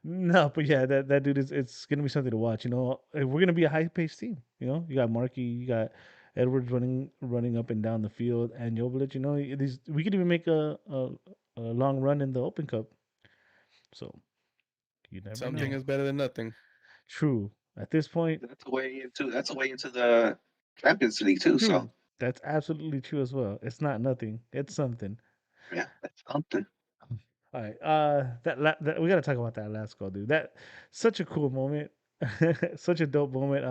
No, but yeah, that dude is it's gonna be something to watch. You know, we're gonna be a high paced team. You know, you got Markey, you got Edwards running up and down the field, and Jovic. You know, these we could even make a long run in the Open Cup. So you never Something know. is better than nothing. True. At this point, That's a way into the Champions League too. So true. That's absolutely true as well. It's not nothing. It's something. yeah, that's something. All right. That we got to talk about that last goal, dude. That such a cool moment. Such a dope moment.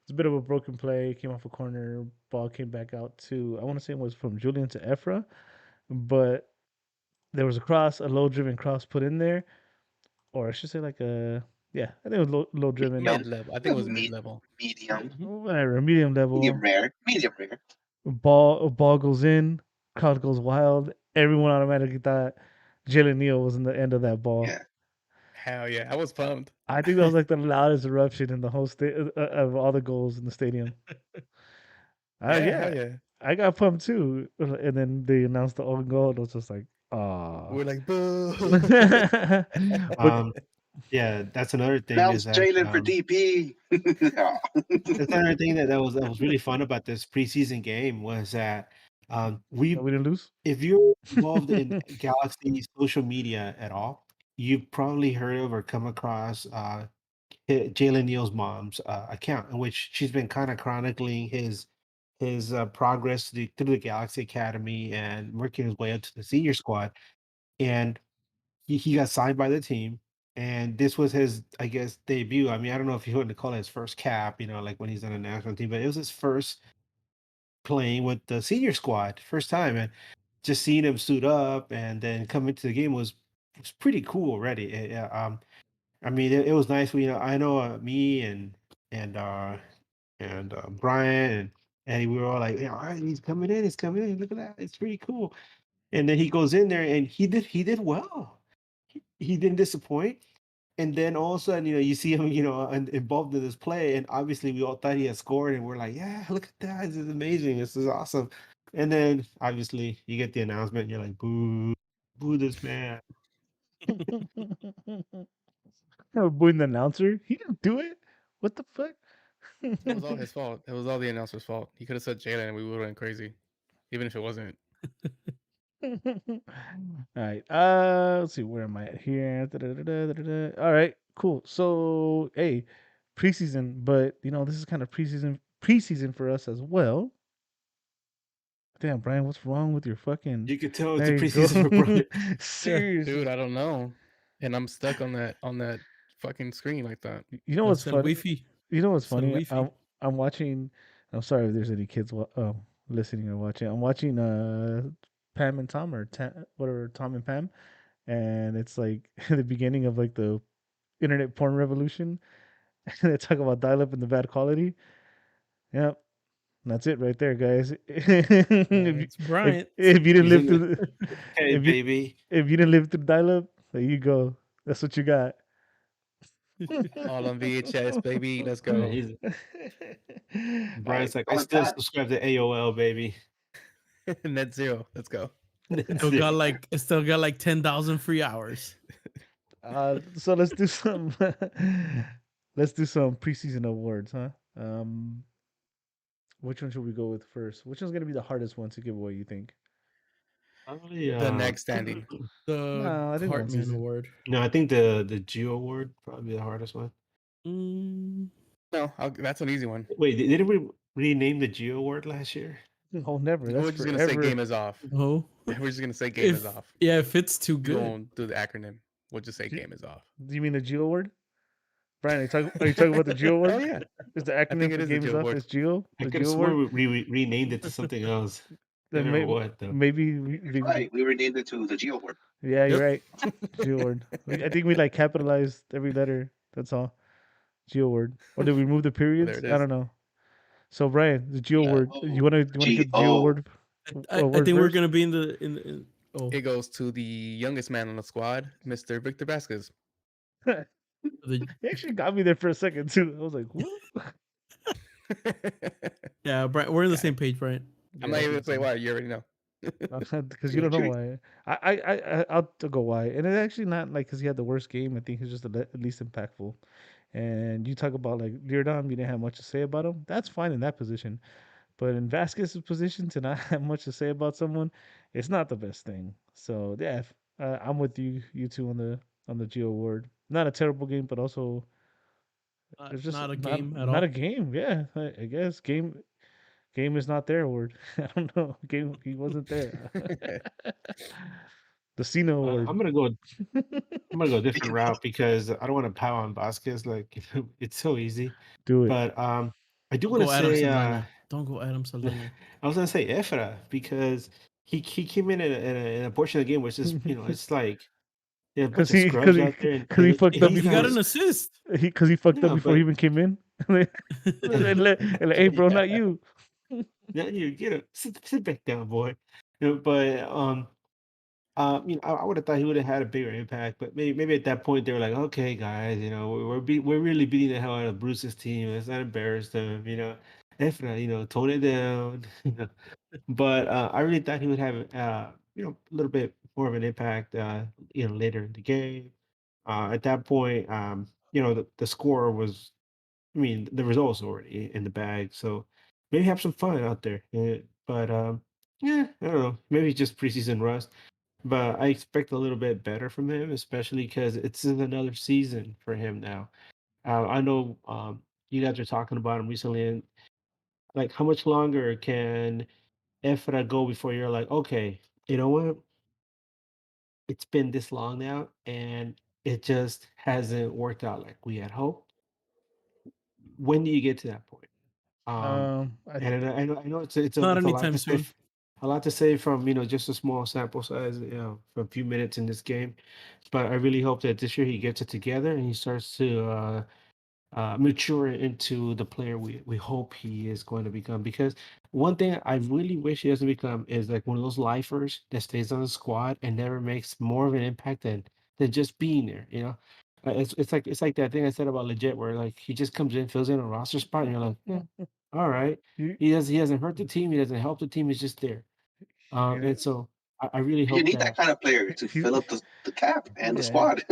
It's a bit of a broken play. Came off a corner. Ball came back out to. I want to say it was from Julian to Ephra, but there was a cross, a low driven cross put in there, or I should say like a yeah. I think it was low driven. Medium, Mid level. I think it was mid me- level. medium, Whatever, medium medium level. rare, medium rare. Ball goes in. Crowd goes wild. Everyone automatically thought Jalen Neal was in the end of that ball. Yeah, Hell yeah, I was pumped. I think that was like the loudest eruption in the whole state of all the goals in the stadium. Yeah, Yeah, hell yeah. I got pumped too. And then they announced the own goal. And I was just like, ah. We're like, boo. But Yeah, that's another thing is announce that Jalen for DP. Yeah. that's another thing that was really fun about this preseason game was that we we didn't lose. if you're involved in Galaxy social media at all, you've probably heard of or come across Jalen Neal's mom's account, in which she's been kind of chronicling his progress through the Galaxy Academy and working his way up to the senior squad. And he got signed by the team, and this was his, I guess, debut. I mean, I don't know if you want to call it his first cap, like when he's on a national team, but it was his first playing with the senior squad, first time, and just seeing him suit up and then come into the game was pretty cool already. Yeah, I mean, it was nice. I know me and Brian and we were all like, all right, he's coming in, he's coming in. Look at that, it's pretty cool. And then he goes in there and he did well. He didn't disappoint. And then all of a sudden, you see him, involved in this play, and obviously we all thought he had scored, and we're like, yeah, look at that, this is amazing, this is awesome. And then obviously you get the announcement, and you're like, boo, boo this man. Booing the announcer. He didn't do it. What the fuck? It was all his fault. It was all the announcer's fault. He could have said Jalen and we would have went crazy. Even if it wasn't. All right. Let's see. Where am I at here? Da-da-da-da-da-da. All right. Cool. So, hey, preseason, but this is kind of preseason for us as well. Damn, Brian, what's wrong with your fucking? You could tell it's There a you go. preseason for Brian. Seriously, Dude, I don't know. And I'm stuck on that fucking screen like that. you know what's That's el funny? Wi-Fi. You know what's It's el funny? Wi-Fi. I'm watching. I'm sorry if there's any kids listening or watching. I'm watching Pam and Tom or whatever, Tom and Pam, and it's like the beginning of like the internet porn revolution. And they talk about dial up and the bad quality. Yep. That's it right there, guys. It's Bryant. If you didn't live Using through Hey, if you baby. if you didn't live through dial up, there you go. That's what you got. All on VHS, baby. Let's Yeah, go. Brian's like, I All right, still Pat. subscribe to AOL, baby. Net zero. Let's go. It still got like 10,000 free hours. So let's do some preseason awards, huh? Which one should we go with first? Which one's gonna be the hardest one to give away? You think? Probably, The next standing. The No, I think one Cartman season. Award. No, I think the Geo Award probably the hardest one. Mm, No, that's an easy one. Wait, didn't we rename the Geo Award last year? Oh, never. That's We're just gonna say forever. game is off. oh, We're just gonna say game is off. Yeah, if it's too We good. won't do the acronym. We'll just say Do- game is off. Do you mean the Geo Award? Brian, are you talking about the Geo Award? Oh yeah. Is the acronym think it for is the Game is Geo Off? Award. It's Geo? I The could have Geo sworn Award? we renamed it to something else. I Then don't know what though. maybe Right, we renamed it to the Geo Award. yeah, you're Yep. right. Geo Award. I think we like capitalized every letter. That's all. Geo Award. Or did we remove the periods? it I is. don't know. So Brian, the Geo Award. You wanna give the Geo G-O. Award? I award think we're first? gonna be in oh It goes to the youngest man on the squad, Mr. Victor Vasquez. the He actually got me there for a second too. I was like, what? Yeah, Brian, we're on the Got it. same page, Brian. I'm Yeah, not I even think gonna say so. why. You already know. Because you don't know why. I'll go why, and it's actually not like because he had the worst game. I think he's just the least impactful. And you talk about like Leardom, you didn't have much to say about him. That's fine in that position, but in Vasquez's position to not have much to say about someone, it's not the best thing. So yeah, I'm with you two on the Geo award. Not a terrible game, but also it's just Not a not game at not a all. game. Yeah, I guess game is not there award. I don't know. Game he wasn't there. The Cena award. I'm gonna go. I'm gonna go a different route because I don't want to power on Vasquez. Like it's so easy. Do it. But I do Don't want to go Adam say Saldana. Don't go Adam Saldana. I was gonna say Efra because he came in a portion of the game which is it's like yeah, a bunch Cause of he, scrubs out there cause he and fucked up he's He not got before an assist. cause he fucked up no, before he but even came in. Hey, bro, not you. now you get it. Sit back down, boy. But I would have thought he would have had a bigger impact, but maybe at that point they were like, okay, guys, we're really beating the hell out of Bruce's team. Let's not embarrass them, Efra, tone it down. But I really thought he would have a little bit more of an impact later in the game. At that point, the score was I mean, the results already in the bag, so maybe have some fun out there. But yeah, I don't know. Maybe just preseason rust. But I expect a little bit better from him, especially because it's in another season for him now. I know you guys are talking about him recently, and like, how much longer can Efra go before you're like, okay, you know what? It's been this long now, and it just hasn't worked out like we had hoped. When do you get to that point? Um, I and I know It's not it's a lot anytime to say, soon. a lot to say from just a small sample size, for a few minutes in this game. But I really hope that this year he gets it together and he starts to mature into the player we hope he is going to become. Because one thing I really wish he doesn't become is like one of those lifers that stays on the squad and never makes more of an impact than just being there. It's like that thing I said about legit, where like he just comes in, fills in a roster spot, and you're like, yeah, all right. you, He hasn't hurt the team. He doesn't help the team. He's just there. yeah, And so I really You hope need that that kind of player to he, fill up the cap and the yeah. squad.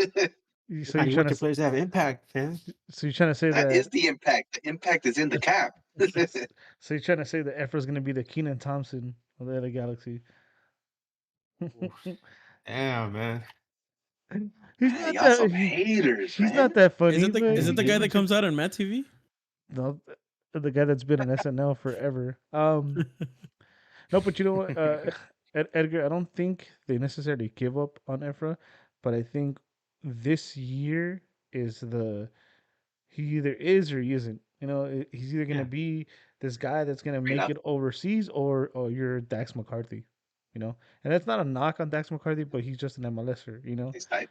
So I you're trying want to your players to have impact, man. so you're trying to say That is that the impact. The impact is in the cap. so you're trying to say that Efra's gonna be the Keenan Thompson of the LA Galaxy. Oof. Damn, man. he's Man, not y'all that some haters, he's not man. that Is funny, it the but is it the guy Yeah. that comes out on Matt TV? no, the guy that's been on SNL forever. No, but you know what, Edgar, I don't think they necessarily give up on Efra, but I think this year is he either is or he isn't. He's either gonna Yeah. be this guy that's gonna You make know, it overseas, or you're Dax McCarthy. And that's not a knock on Dax McCarthy, but he's just an MLSer. he's tight.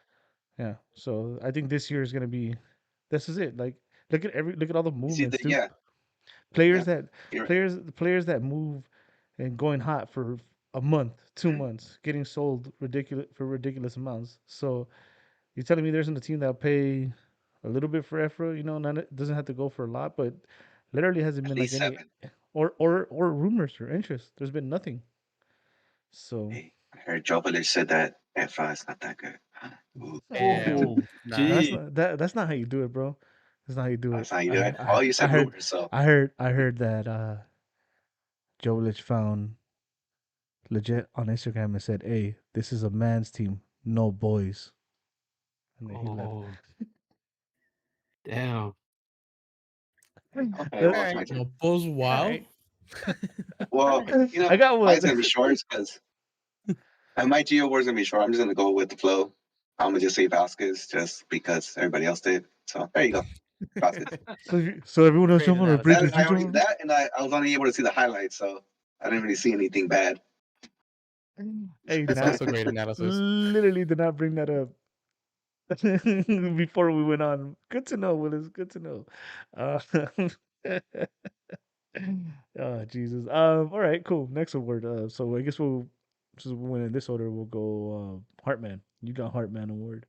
Yeah. So I think this year is gonna be. This is it. Like, look at all the You see movements, the dude. yeah, Players yeah. that You're right. players that move and going hot for a month, 2 months, getting sold ridiculous amounts. So you're telling me there isn't a team that'll pay a little bit for Efra? Not it doesn't have to go for a lot, but literally hasn't At been like least any 7. or rumors or interest. There's been nothing. So Hey, I heard Joe Village said that Efra is not that good. Ooh, Damn. Oh, Nah. gee. that's not how you do it, bro. That's not how you do it. that's how you I do he- it. Well, you I said heard rumors, so I heard that Jolich found legit on Instagram and said, "Hey, this is a man's team, no boys," and then he left. Oh, damn. okay. Uh, Well, All it's right. my turn. Well, Post all Wow. right, Well, I got mine's one. gonna be short because my Geo Wars gonna be short. I'm just gonna go with the flow. I'm gonna just say Vasquez just because everybody else did. So there you go, Vasquez. So everyone else Great jump on a analysis. bridge. You jump on. And I was only able to see the highlights, so I didn't really see anything bad. Hey, That's also great analysis. literally did not bring that up before we went on. Good to know, Willis. Good to know. Uh, oh Jesus. All right, cool. Next award. So I guess since we went in this order, we'll go Heartman. You got Heartman award.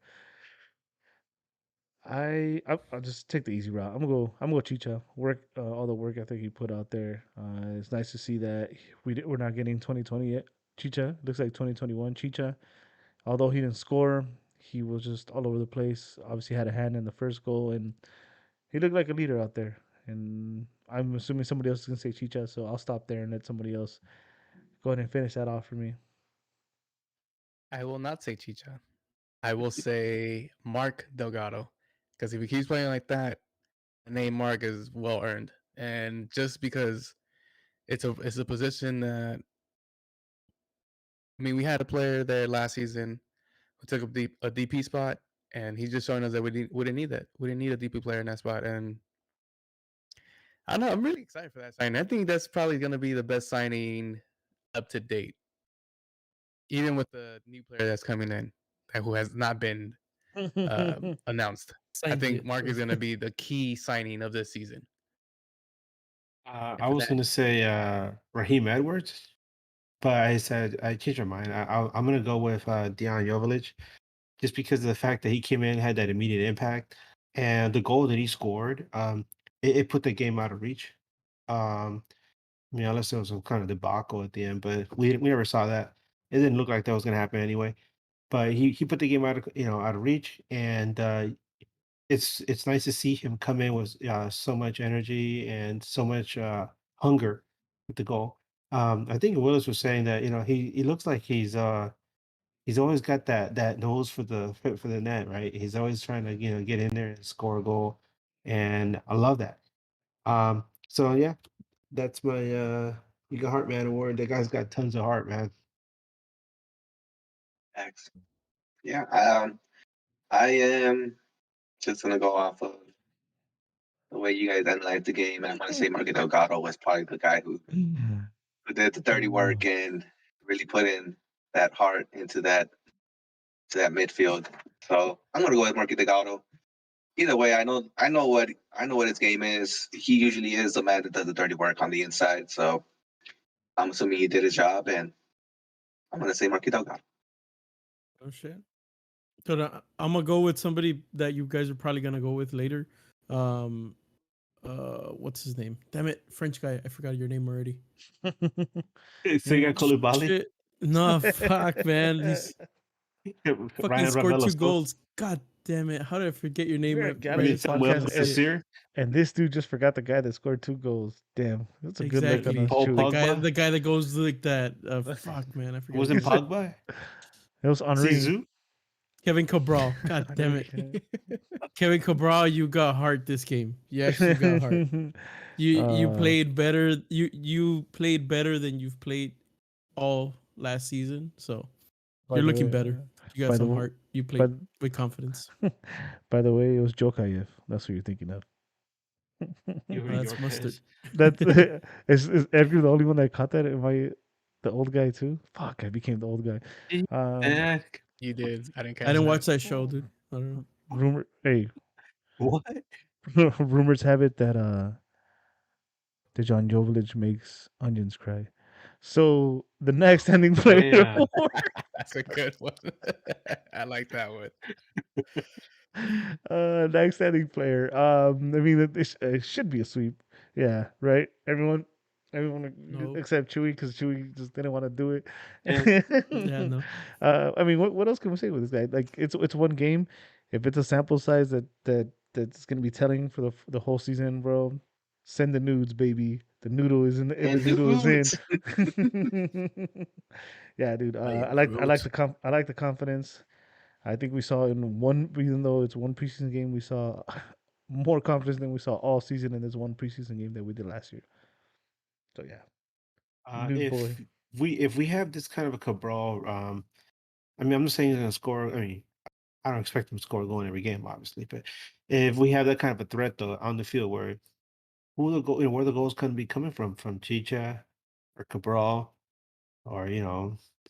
I'll just take the easy route. I'm gonna go Chicha. Work all the work I think he put out there. It's nice to see that we're not getting 2020 yet. Chicha looks like 2021 Chicha. Although he didn't score, he was just all over the place. Obviously had a hand in the first goal, and he looked like a leader out there. And I'm assuming somebody else is gonna say Chicha, so I'll stop there and let somebody else go ahead and finish that off for me. I will not say Chicha. I will say Mark Delgado, because if he keeps playing like that, the name Mark is well earned, and just because it's a position that, I mean, we had a player there last season who took a DP spot, and he's just showing us that we didn't need that. We didn't need a DP player in that spot, and I don't know. I'm really excited for that signing. I think that's probably going to be the best signing up to date, even with the new player that's coming in, who has not been announced. I Signed think it. Mark is going to be the key signing of this season. I was gonna say Raheem Edwards, but I said I changed my mind. I'm gonna go with Dejan Joveljic, just because of the fact that he came in, had that immediate impact, and the goal that he scored, it put the game out of reach. Um, I mean, unless there was some kind of debacle at the end, but we never saw that. It didn't look like that was gonna happen anyway. But he put the game out of out of reach, and it's nice to see him come in with so much energy and so much hunger with the goal. I think Willis was saying that he looks like he's always got that nose for the net, right? He's always trying to get in there and score a goal, and I love that. So yeah, that's my you got Heartman award. The guy's got tons of heart, man. X. Yeah. I am just gonna go off of the way you guys analyzed the game, and I'm gonna say Market Delgado was probably the guy who did the dirty work and really put in that heart into that midfield. So I'm gonna go with Market Delgado. Either way, I know what his game is. He usually is the man that does the dirty work on the inside. So I'm assuming he did his job, and I'm gonna say Market Delgado. Oh shit. So I'm gonna go with somebody that you guys are probably gonna go with later. Um, what's his name? Damn it, French guy. I forgot your name already. Sega Coulibaly, Shit. No, fuck, man. He's fucking Ryan scored Ravelo 2 Scope, goals. God damn it! How did I forget your name We're a right Galaxy Samuel podcast, Sasir, and this dude just forgot the guy that scored 2 goals. Damn, that's a good look on Exactly. us, Paul Chewy. Pogba. The guy that goes like that. Fuck, man. I It forgot. wasn't his name. Pogba. It was Henri. Sisu. Kevin Cabral. God damn Henri, it. Kevin Cabral, you got heart this game. You actually got heart. You played better. You played better than you've played all last season. So by you're the looking way, better. You by got the some w- heart. You by, played with confidence. by the way, it was Jokayev. That's what you're thinking of. Yuri That's mustard. Yorkes. That's is Edgar the only one that caught that? Am I the old guy too? Fuck, I became the old guy. Eh, You did. I didn't catch I didn't that. watch that show, dude. I don't know. Hey, what? rumors have it that Dejan Joveljic makes onions cry. So the next standing player, Yeah. That's a good one. I like that one. next standing player. I mean, it should be a sweep. Yeah, right. Everyone No. except Chewy because Chewy just didn't want to do it. Yeah, no. I mean, what else can we say with this guy? Like, it's one game. If it's a sample size that's gonna be telling for the whole season, bro, send the nudes, baby. The noodle is in. The And noodle is in. Noods. Yeah, dude. Hey, I like Noods. I like the confidence. I think we saw in one, even though it's one preseason game, we saw more confidence than we saw all season in this one preseason game that we did last year. So yeah, nude boy. If we have this kind of a Cabral, I mean, I'm not saying he's gonna score. I mean, I don't expect him to score a goal in every game, obviously, but if we have that kind of a threat though on the field, where the goals can be coming from Chicha or Cabral, or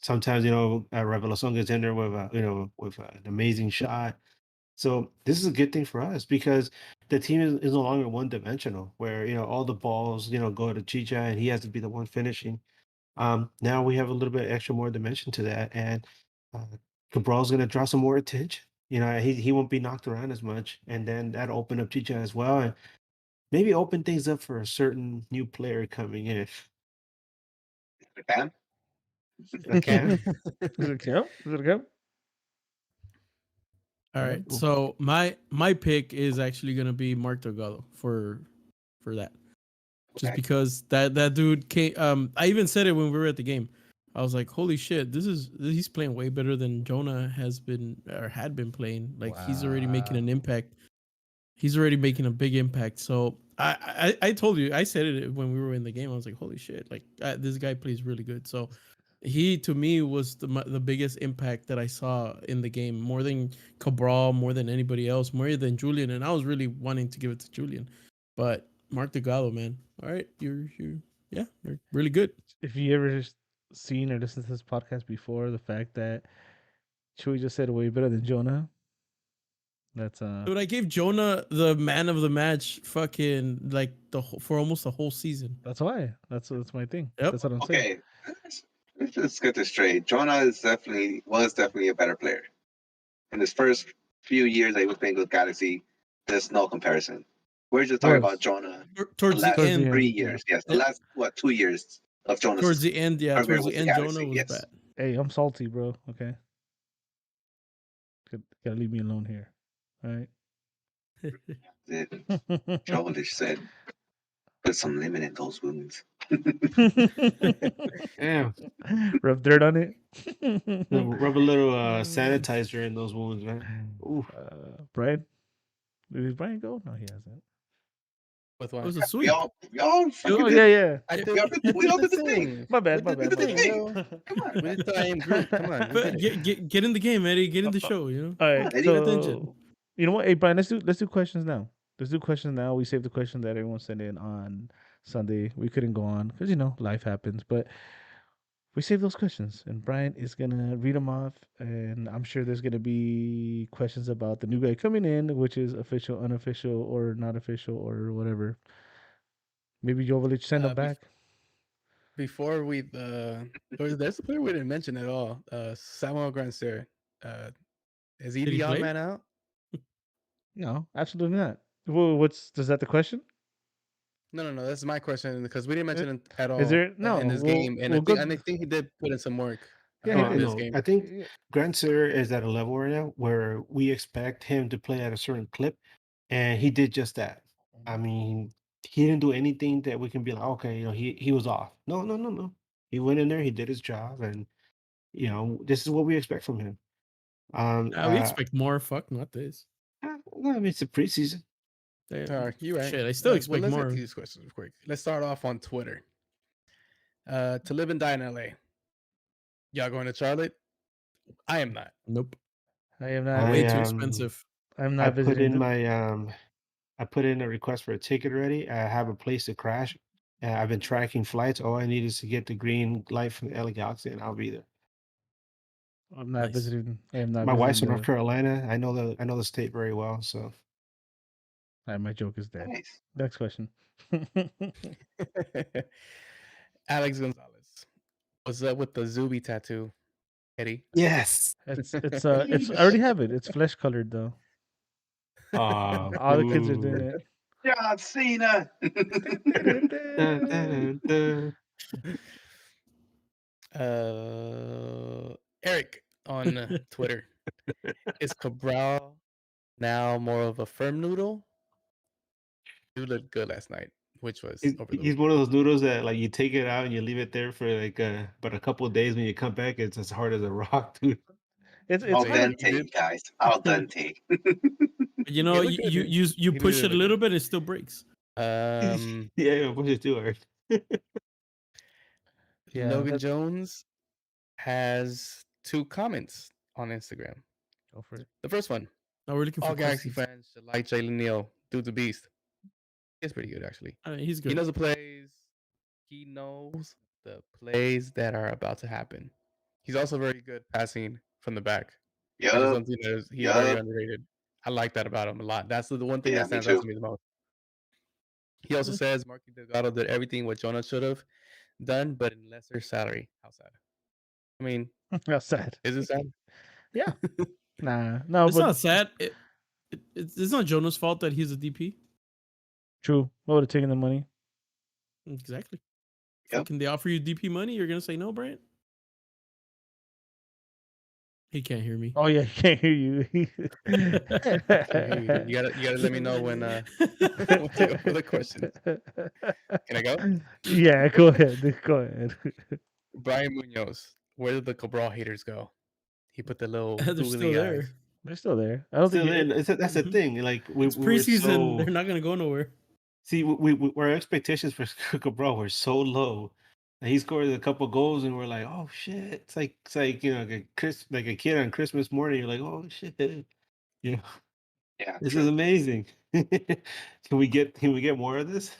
sometimes Revelason gets in there with with an amazing shot. So this is a good thing for us because the team is no longer one dimensional, where all the balls go to Chicha and he has to be the one finishing. Now we have a little bit extra more dimension to that, and uh, Cabral's going to draw some more attention. he won't be knocked around as much, and then that'll open up Chicha as well, and maybe open things up for a certain new player coming in. Cam? Cam? Is it Cam? Is it Cam? All right. So my pick is actually gonna be Mark Delgado for that. Just Okay. because that dude came. I even said it when we were at the game. I was like, "Holy shit! He's playing way better than Jonah has been or had been playing. Like he's already making an impact. He's already making a big impact." So I told you, I said it when we were in the game. I was like, "Holy shit! Like this guy plays really good." So he to me was the biggest impact that I saw in the game, more than Cabral, more than anybody else, more than Julian. And I was really wanting to give it to Julian, but Mark Delgado, man. All right, you're really good. If you ever seen or listened to this podcast before, the fact that Chewy just said way better than Jonah, that's Dude, I gave Jonah the man of the match, fucking like for almost the whole season. that's why. That's my thing. Yep. That's what I'm saying. Okay. Let's get this straight. Jonah was definitely a better player. In his first few years that he was playing with Galaxy, there's no comparison. We're just talking about Jonah the Towards the last Towards the end, 3 years. Yes, the yeah. last 2 years of Jonah's Towards the end, yeah. career Towards the with the end, Jonah Galaxy. was Yes. bad. Hey, I'm salty, bro. Okay, gotta leave me alone here. All right. Joelish said, put some lemon in those wounds. Damn. Rub dirt on it. Rub a little sanitizer in those wounds, man. Ooh. Brian, did Brian go? No, he hasn't. With It what? was a We sweep. all fucking Oh did. yeah, yeah. I We did, all we did the thing. thing. My bad, We my did bad, the my thing, bad. bro. Come on. We did the I am Groot. Come on, we But did it. get in the game, Eddie. Get in the show. You know. All Come right, on, Eddie. Pay attention. so you know what? Hey, Brian, let's do questions now. Let's do questions now. We saved the question that everyone sent in on Sunday. We couldn't go on because life happens, but we saved those questions, and Brian is gonna read them off. And I'm sure there's gonna be questions about the new guy coming in, which is official, unofficial, or not official, or whatever. Maybe Jovelich send them Uh, back. Before there's a player we didn't mention at all. Samuel Grandsir. Is he Did he the odd play? man out? No, absolutely not. Well, is that the question? No. That's my question because we didn't Uh, mention it at Is all there no? in this We'll game, and we'll go. I think he did put in some work Yeah, he Oh in did. this no, game. I think Yeah. Grand Sir is at a level right now where we expect him to play at a certain clip, and he did just that. I mean, he didn't do anything that we can be like, okay, he was off. No, no, no, no. He went in there, he did his job, and this is what we expect from him. We expect more. Fuck, not this. No, I mean it's a preseason. You're right. Shit, I still Well, expect let's more. get to these questions real quick. Let's start off on Twitter. To live and die in LA. Y'all going to Charlotte? I am not. Nope. I am not. Way too expensive. I'm I not put visiting in them. my I put in a request for a ticket already. I have a place to crash. I've been tracking flights. All I need is to get the green light from LA Galaxy, and I'll be there. I'm not Nice. visiting. I am not. My wife's visiting from North Carolina. I know the state very well. So All right, my joke is dead. Nice. Next question. Alex Gonzalez. What's up with the Zuby tattoo, Eddie? yes. it's I already have it. It's flesh colored though. All the kids are doing Ooh. it. John Cena. Dun, dun, dun. Eric on Twitter. Is Cabral now more of a firm noodle? You looked good last night, which was over the He's weekend. one of those noodles that like you take it out and you leave it there for like but a couple of days when you come back, it's as hard as a rock, dude. It's Al hard. dente, guys. Al dente. You know, He looked good, dude. you He push really it a looked little good. bit, it still breaks. Yeah, push it too hard. Yeah, Logan Jones has 2 comments on Instagram. go for it. The first one, Now we're looking for all Galaxy questions. fans should like Jalen Neal, dude's a beast. He's pretty good, actually. He's He good. knows the plays. He knows the plays that are about to happen. He's also very good passing from the back. I just Yup. don't think he's very Yup. underrated. I like that about him a lot. That's the one thing Yeah, that me stands out too. to me the most. He also says Marky Delgado did everything what Jonah should have done, but in lesser salary. How sad. I mean, How sad. is it sad? Yeah. No, It's but not sad. It's not Jonah's fault that he's a DP. true. I would have taken the money. Exactly. Yep. Fucking, they offer you DP money, you're gonna say no, Brent? He can't hear me. Oh yeah, he can't hear you. Hey, you gotta let me know when to go for the question. Can I go? Yeah, go ahead. Go ahead. Brian Munoz. Where did the Cabral haters go? He put the little They're googly still eyes. there. They're still there. I don't Still, think. that's the Mhm. thing. Like we It's were preseason. so They're not gonna go nowhere. see we our expectations for Cabral were so low. And he scored a couple goals, and we're like, oh shit! It's like you know, like a kid on Christmas morning. You're like, oh shit! You know, Yeah, this true. is amazing. Can we get more of this?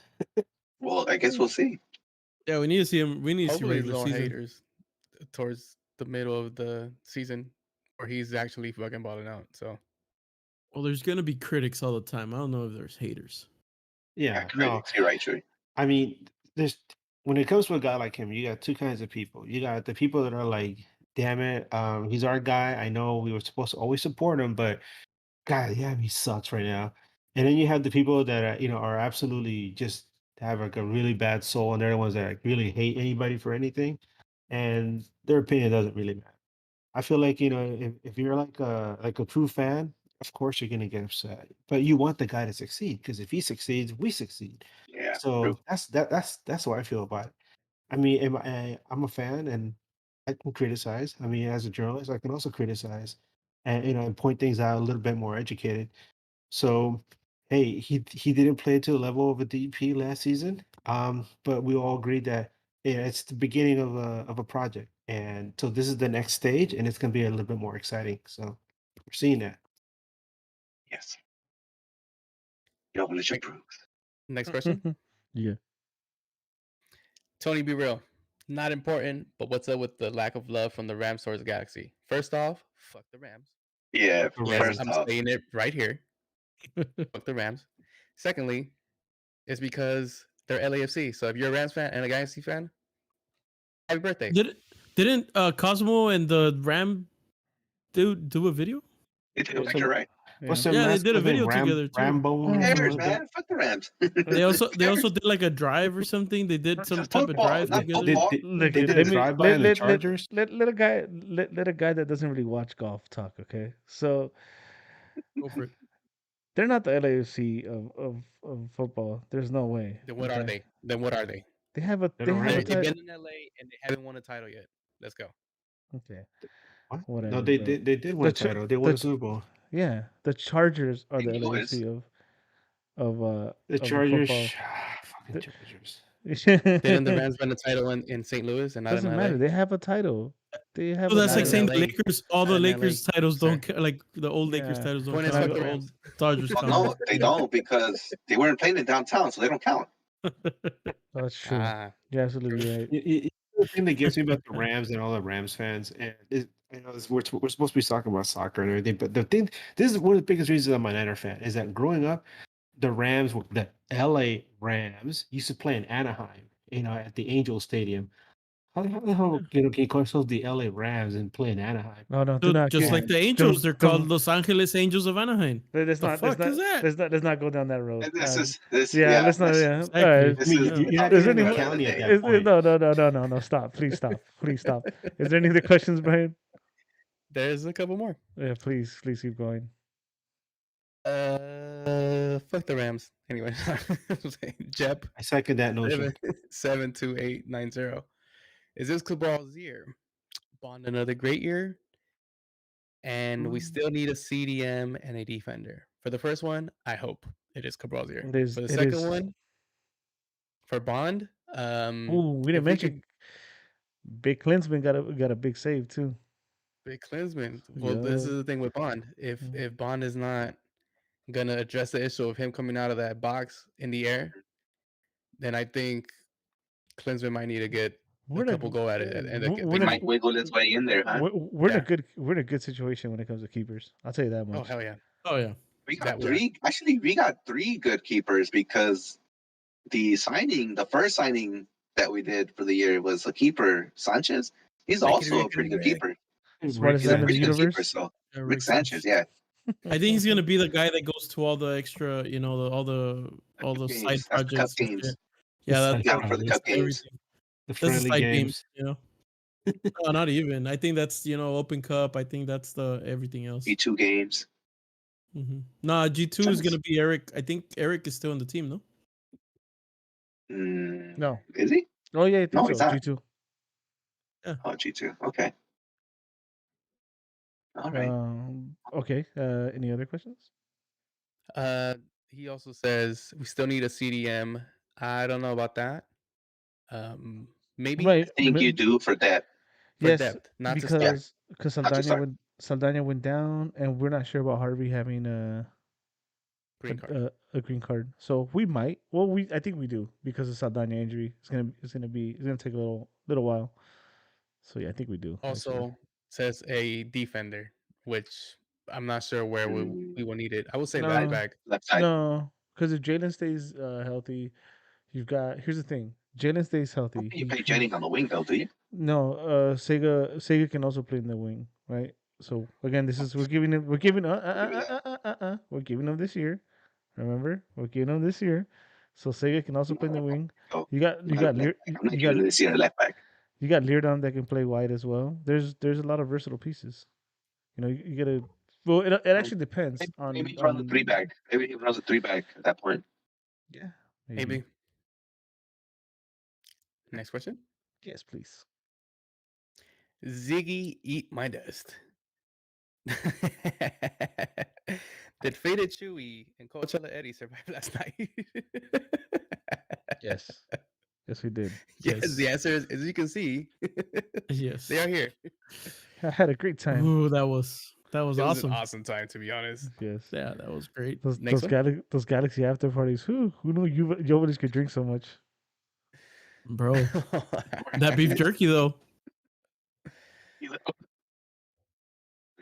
Well, I guess we'll see. Yeah, we need to see him. We need to see Hopefully, regular no season. haters towards the middle of the season, where he's actually fucking balling out. So Well, there's gonna be critics all the time. I don't know if there's haters. Yeah, no. Critics, you're right, Trey. I mean, there's when it comes to a guy like him, you got two kinds of people. You got the people that are like, damn it, he's our guy. I know we were supposed to always support him, but God, yeah, he sucks right now. And then you have the people that are, are absolutely just have like a really bad soul, and they're the ones that like, really hate anybody for anything, and their opinion doesn't really matter. I feel like if you're like a true fan, of course you're gonna get upset, but you want the guy to succeed because if he succeeds, we succeed. Yeah, So true. that's what I feel about it. I mean, I'm a fan, and I can criticize. I mean, as a journalist, I can also criticize, and and point things out a little bit more educated. So, hey, he didn't play to the level of a DP last season. But we all agreed that it's the beginning of a project, and so this is the next stage, and it's gonna be a little bit more exciting. So we're seeing that. Yes. Jovic Like- approves. next question. Yeah. Tony, be real. Not important, but what's up with the lack of love from the Rams towards the Galaxy? First off, fuck the Rams. Yeah, The Yes, first I'm off. saying it right here. Fuck the Rams. Secondly, it's because they're LAFC. So if you're a Rams fan and a Galaxy fan, happy birthday. Didn't Cosmo and the Ram do a video? They did, So- you're right. What's Yeah. their Yeah, they did a mascot name? video together, too. Rambo. Who or cares, something like that? man? Fuck the Rams. They also did like a drive or something. They did some type of Football, drive not together. football. Look, They did let a me drive-by on the Chargers? let a guy let a guy that doesn't really watch golf talk. Okay, so Go for it. they're not the LAFC of football. There's no way. Then what are okay? they? Then what are they? They have a They they don't have have a it. They've title. been in LA and they haven't won a title yet. Let's go. Okay, What? whatever. No, they bro. did win a Ch- title. They won the a Super Bowl. Yeah, the Chargers are the St. Louis. LAFC of The of Chargers, football. fucking The- Chargers. Didn't the Rams win a title in St. Louis and not Doesn't in matter. LA? They have a title. They have So a that's like in saying title. the LA. Lakers, all Not the in Lakers LA, titles don't sir. count. Like the old Lakers Yeah. titles don't Point is, count. fuck The the old Rams. Dodgers Well, count. no, they don't because they weren't playing in downtown, so they don't count. That's true. Ah, You're absolutely right. The thing that gets me about the Rams and all the Rams fans, and we're supposed to be talking about soccer and everything, but the thing, this is one of the biggest reasons I'm a Niner fan, is that growing up, the LA Rams used to play in Anaheim, at the Angel Stadium. How the hell, can you call yourself the LA Rams and play in Anaheim? No, do Dude, not just get- like the Angels, they're don't- called Los Angeles Angels of Anaheim. Let's The not. fuck is that? Let's not go down that road. And this is this. Yeah, Yeah, let's not. this- Yeah. Exactly. All right. This I mean, is you're not Is even there in the any- county at that Is, point. no. Stop. Please stop. Please stop. Is there any other questions, Brian? there's a couple more. Yeah, please keep going. Fuck the Rams. Anyway, Jep I second that notion. 72890. Is this Cabal's year? Bond another great year, and we still need a CDM and a defender. For the first one, I hope it is Cabal's year. It is- For the it second is. one, for Bond, Ooh, we didn't if mention Big Klinsman got a big save too. Big Klinsman. Well, this Yeah. is the thing with Bond. If Bond is not gonna address the issue of him coming out of that box in the air, then I think Klinsman might need to get We're a in a- couple go at it. And we're He in a- might wiggle his way in there, huh? We're in Yeah. a good situation when it comes to keepers. I'll tell you that much. oh hell yeah, Oh yeah. We got that would- three. Actually, we got three good keepers because the first signing that we did for the year was a keeper, Sanchez. He's Ricky, also a Ricky, pretty good Ricky. keeper. Smartest He's a man in the pretty good keeper. universe. So Rick Sanchez, yeah. I think he's gonna be the guy that goes to all the extra, all the side Games. That's the cup projects and games. shit. The Yeah, side You got him for the projects, cup games. everything. the That's the friendly side games. games. No, not even. I think that's Open Cup. I think that's the everything else. E2 games. Nah, G2 is Chance. gonna be Eric. I think Eric is still in the team, no? No. Is he? Oh yeah, I think No, so. he's not. G2. Oh, G2. Okay. All right. Okay. Any other questions? He also says we still need a CDM. I don't know about that. Maybe Right. I think you do for that. for Yes, depth, not to start. because Not to start. Saldana went down, and we're not sure about Harvey having Green card. a green card. So we might. Well, I think we do because of Saldana injury. It's gonna take a little while. So yeah, I think we do. Actually. Also says a defender, which I'm not sure where we will need it. I would say left No, back. Left side. no, because if Jalen stays healthy, you've got. Here's the thing: Jalen stays I don't healthy. think you play Jennings on the wing though, do you? No, Sega can also play in the wing, right? So again, this is we're giving him we're giving him this year. Remember, we're giving him this year. So Sega can also play in the wing. Oh, You got I'm not giving him this year left back. you got Leardon that can play wide as well. There's a lot of versatile pieces. You gotta. Well, it actually depends on. Maybe he runs a three back. Maybe he runs a three back at that point. Yeah, Maybe. Next question. Yes, please. Ziggy, eat my dust. Did Faded Chewy and Coachella Eddie survive last night? Yes, yes, we did. Yes, the answer is, as you can see, Yes. they are here. I had a great time. Ooh, that was It was awesome. an awesome time, to be honest. Yes. Yeah, that was great. Next one? Those Galaxy after parties. Who knew Jovic could drink so much? Bro, that beef jerky though.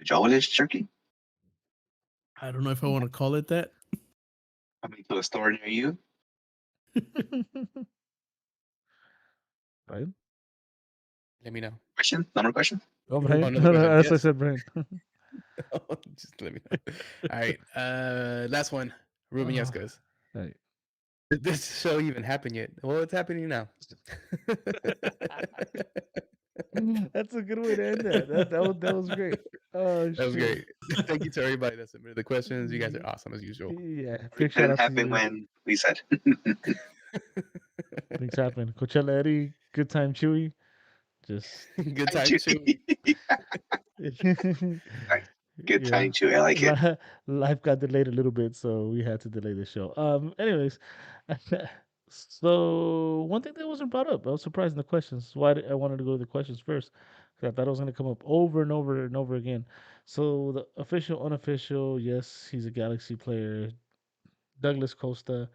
Joelish jerky. I don't know if I want to call it that. Coming to a store near you. Brian? Let me know. Question? Another question? Oh, Brian. another question, That's what I yes. said, Brian. Just let me know. All right. Last one. Ruben Yescas. Right. Did this show even happen yet? Well, it's happening now. That's a good way to end that. That was great. Oh, That was shoot. great. Thank you to everybody that submitted the questions. You guys are awesome as usual. Yeah, It big shout didn't out to happen you. when we said. Things happen. Coachella Eddie, good time, Chewy. Just Good time, Chewy. Good time, Chewy. I like it. Life got delayed a little bit, so we had to delay the show. Anyways, so one thing that wasn't brought up, I was surprised in the questions. Why I wanted to go to the questions first, 'cause I thought it was going to come up over and over and over again. So the official, unofficial, yes, he's a Galaxy player. Douglas Costa,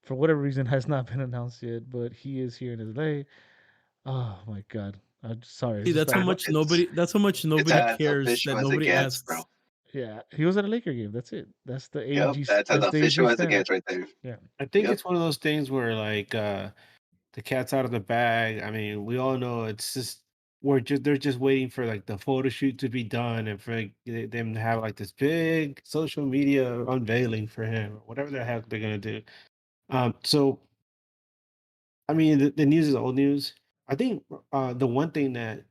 for whatever reason, has not been announced yet, but he is here in LA. Oh my God. I'm sorry. See, that's how much nobody. That's how much nobody as cares official that as it nobody gets, asks. bro. Yeah, he was at a Laker game. That's it. That's the AEG. Yep, that's as the official AEG as it stamp. gets right there. Yeah. I think Yep. it's one of those things where like the cat's out of the bag. I mean, we all know it's just they're just waiting for like the photo shoot to be done and for like, them to have like this big social media unveiling for him or whatever the heck they're gonna do. So I mean, the news is old news. I think the one thing that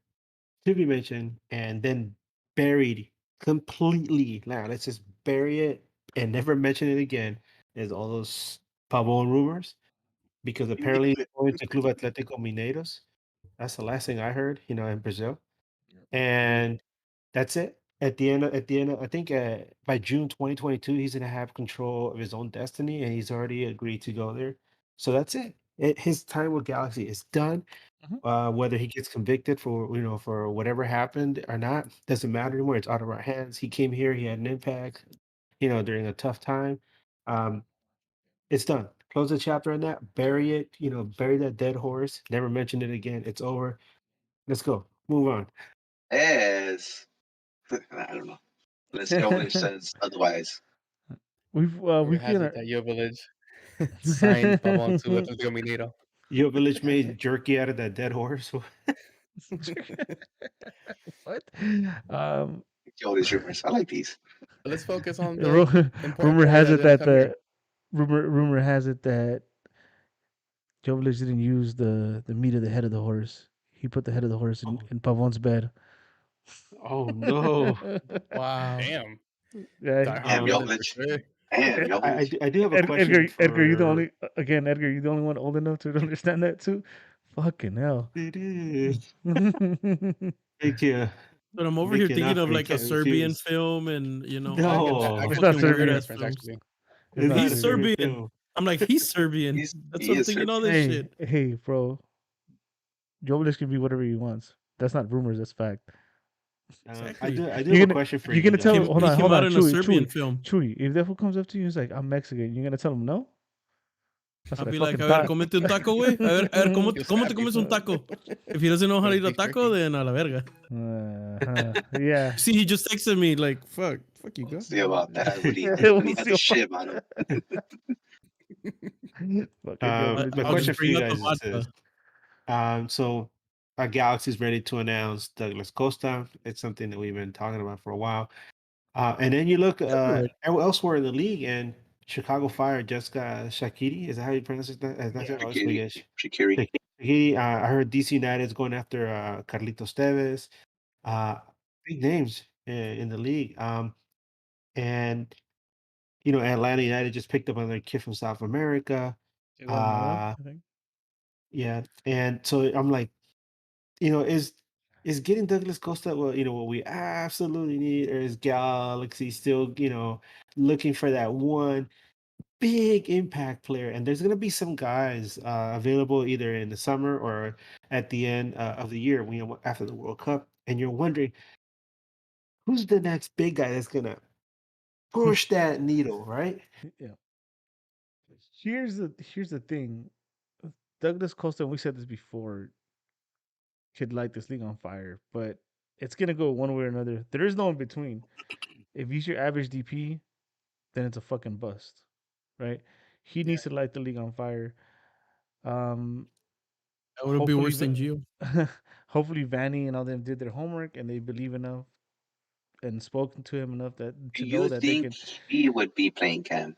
should be mentioned and then buried completely. Now let's just bury it and never mention it again. Is all those Pavon rumors because apparently he's going to Club Atlético Mineiros. That's the last thing I heard. In Brazil, and that's it. I think by June 2022, he's gonna have control of his own destiny, and he's already agreed to go there. So that's it. His time with Galaxy is done. Whether he gets convicted for whatever happened or not doesn't matter anymore. It's out of our hands. He came here. He had an impact. During a tough time. Um, it's done. Close the chapter on that. Bury it. Bury that dead horse. Never mention it again. It's over. Let's go. Move on. Yes. I don't know. Unless Joelish says otherwise. We've Rumor has given it that your village signed Pavon to Atletico Mineiro. Your village made jerky out of that dead horse. what? all these rumors. I like these. Let's focus on the Ru- important rumor part has that it didn't that come here. the rumor has it that Jovic didn't use the meat of the head of the horse. He put the head of the horse Oh, in Pavon's bed. oh no. Wow. Damn, Yeah, die hard Damn, Um, villain for Jovic. sure. Damn, I Jovic. do, I do have a question Edgar, you the for. only again, Edgar, you the only one old enough to understand that too. Fucking hell. It is. Thank you. But I'm over here Making thinking up of for like a Serbian confused. film, and I get that. I No, It's get not that. fucking I get weird the Serbian. ass reference films. actually. It's it's not not a He's Serbian. Serbian Serbian. film. I'm like, he's Serbian. That's He what I'm is thinking. All Serbian. this Hey, shit. hey, bro. Jovic can be whatever he wants. That's not rumors. That's fact. Exactly. I do have You're a gonna question for you're you gonna tell though. him. He came Hold out on, in a Chewy, Serbian film. Chewy. If that fool comes up to you, he's like, "I'm Mexican." You're gonna tell him no? That's I'll what I be like, fucking a ver, thought. comete un taco, güey. A ver, He'll ¿cómo slap te you. comes un taco? If he doesn't know how to Like eat a beef taco, jerky. then a la verga. Yeah. See, he just texted me like, fuck you, We'll go. see about that when We'll he has see a about- shit on him. Fucking Jovic, My I'll man. question just for bring you out the guys is this. vodka. So our Galaxy is ready to announce Douglas Costa. It's something that we've been talking about for a while. And then you look elsewhere in the league, and Chicago Fire just got Shaqiri. Is that how you pronounce it? That's it. Shakiri. Obviously, Shakiri. Shaqiri. I heard DC United is going after Carlitos Tevez. Uh, Big names in the league. And Atlanta United just picked up another kid from South America. Guatemala, Uh, I think. yeah, and so I'm like, is getting Douglas Costa what we absolutely need, or is Galaxy still looking for that one big impact player? And there's gonna be some guys available either in the summer or at the end of the year after the World Cup, and you're wondering who's the next big guy that's gonna push that needle, right? Yeah. Here's the thing. Douglas Costa, and we said this before, could light this league on fire, but it's gonna go one way or another. There is no in between. If he's your average DP, then it's a fucking bust, right? He needs to light the league on fire. Um, That would be hopefully, worse than Gio. hopefully Vanny and all them did their homework and they believe enough and spoken to him enough that Do to know you that they think can. he would be playing Cam?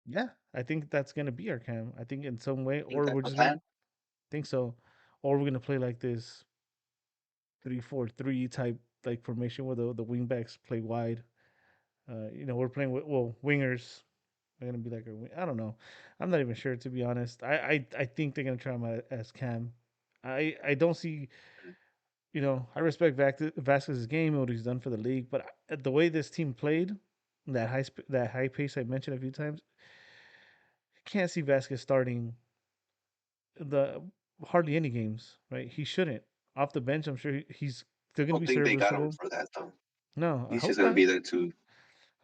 Yeah, I think that's gonna be our cam. I think in some way, Think or that's we're the just gonna plan? think so, or we're gonna play like this 3-4-3 type like formation where the wing backs play wide. We're playing with wingers. They're gonna be like I don't know. I'm not even sure to be honest. I think they're gonna try him as Cam. I don't see. I respect Vasquez's game and what he's done for the league, but the way this team played, that high pace I mentioned a few times, I can't see Vasquez starting the hardly any games. Right? He shouldn't. Off the bench, I'm sure he's still gonna Don't be think they got him serviceable. for that though. No, I He's just hope gonna not. be there I to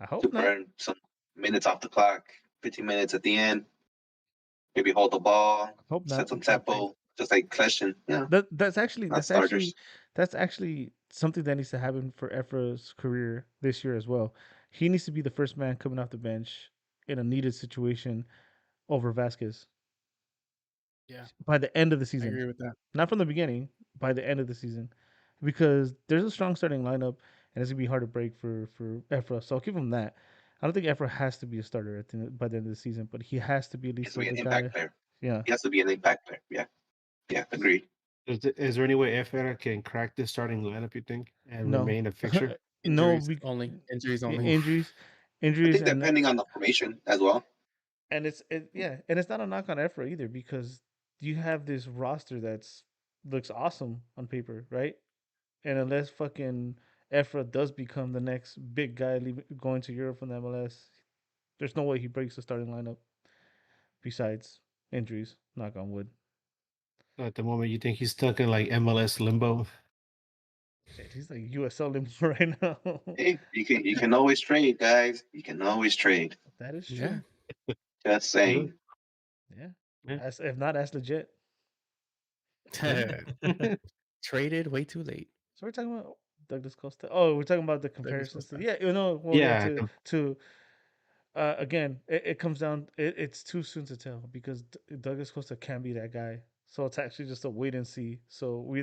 hope not. burn some minutes off the clock, 15 minutes at the end, maybe hold the ball, I hope set not. some tempo, just like Kleshin. Yeah, That's actually not starters. something that needs to happen for Efra's career this year as well. He needs to be the first man coming off the bench in a needed situation over Vasquez Yeah, by the end of the I season. agree with that. Not from the beginning, by the end of the season. Because there's a strong starting lineup and it's gonna be hard to break for Efra. So I'll give him that. I don't think Efra has to be a starter by the end of the season, but he has to be at He has least to be the an guy. impact player. Yeah. He has to be an impact player. Yeah, yeah, agreed. Is there any way Efera can crack this starting lineup, you think, and No. remain a fixture? No, Injuries only. Injuries only. Oof. injuries, I injuries, think depending on the formation as well. and it's not a knock on Efra either because you have this roster that's looks awesome on paper, right? And unless fucking Efra does become the next big guy going to Europe from the MLS, there's no way he breaks the starting lineup. Besides injuries, knock on wood. At the moment, you think he's stuck in like MLS limbo? Shit, he's like USL limbo right now. Hey, you can always trade, guys. You can always trade. That is Yeah. true. Just Yeah. saying. Yeah. Yeah. If not, that's legit. Traded way too late. So we're talking about Douglas Costa. Oh, we're talking about the Douglas comparisons. Costa. Well, yeah, Yeah, to again, it comes down. It's too soon to tell because Douglas Costa can be that guy. So it's actually just a wait and see. So we're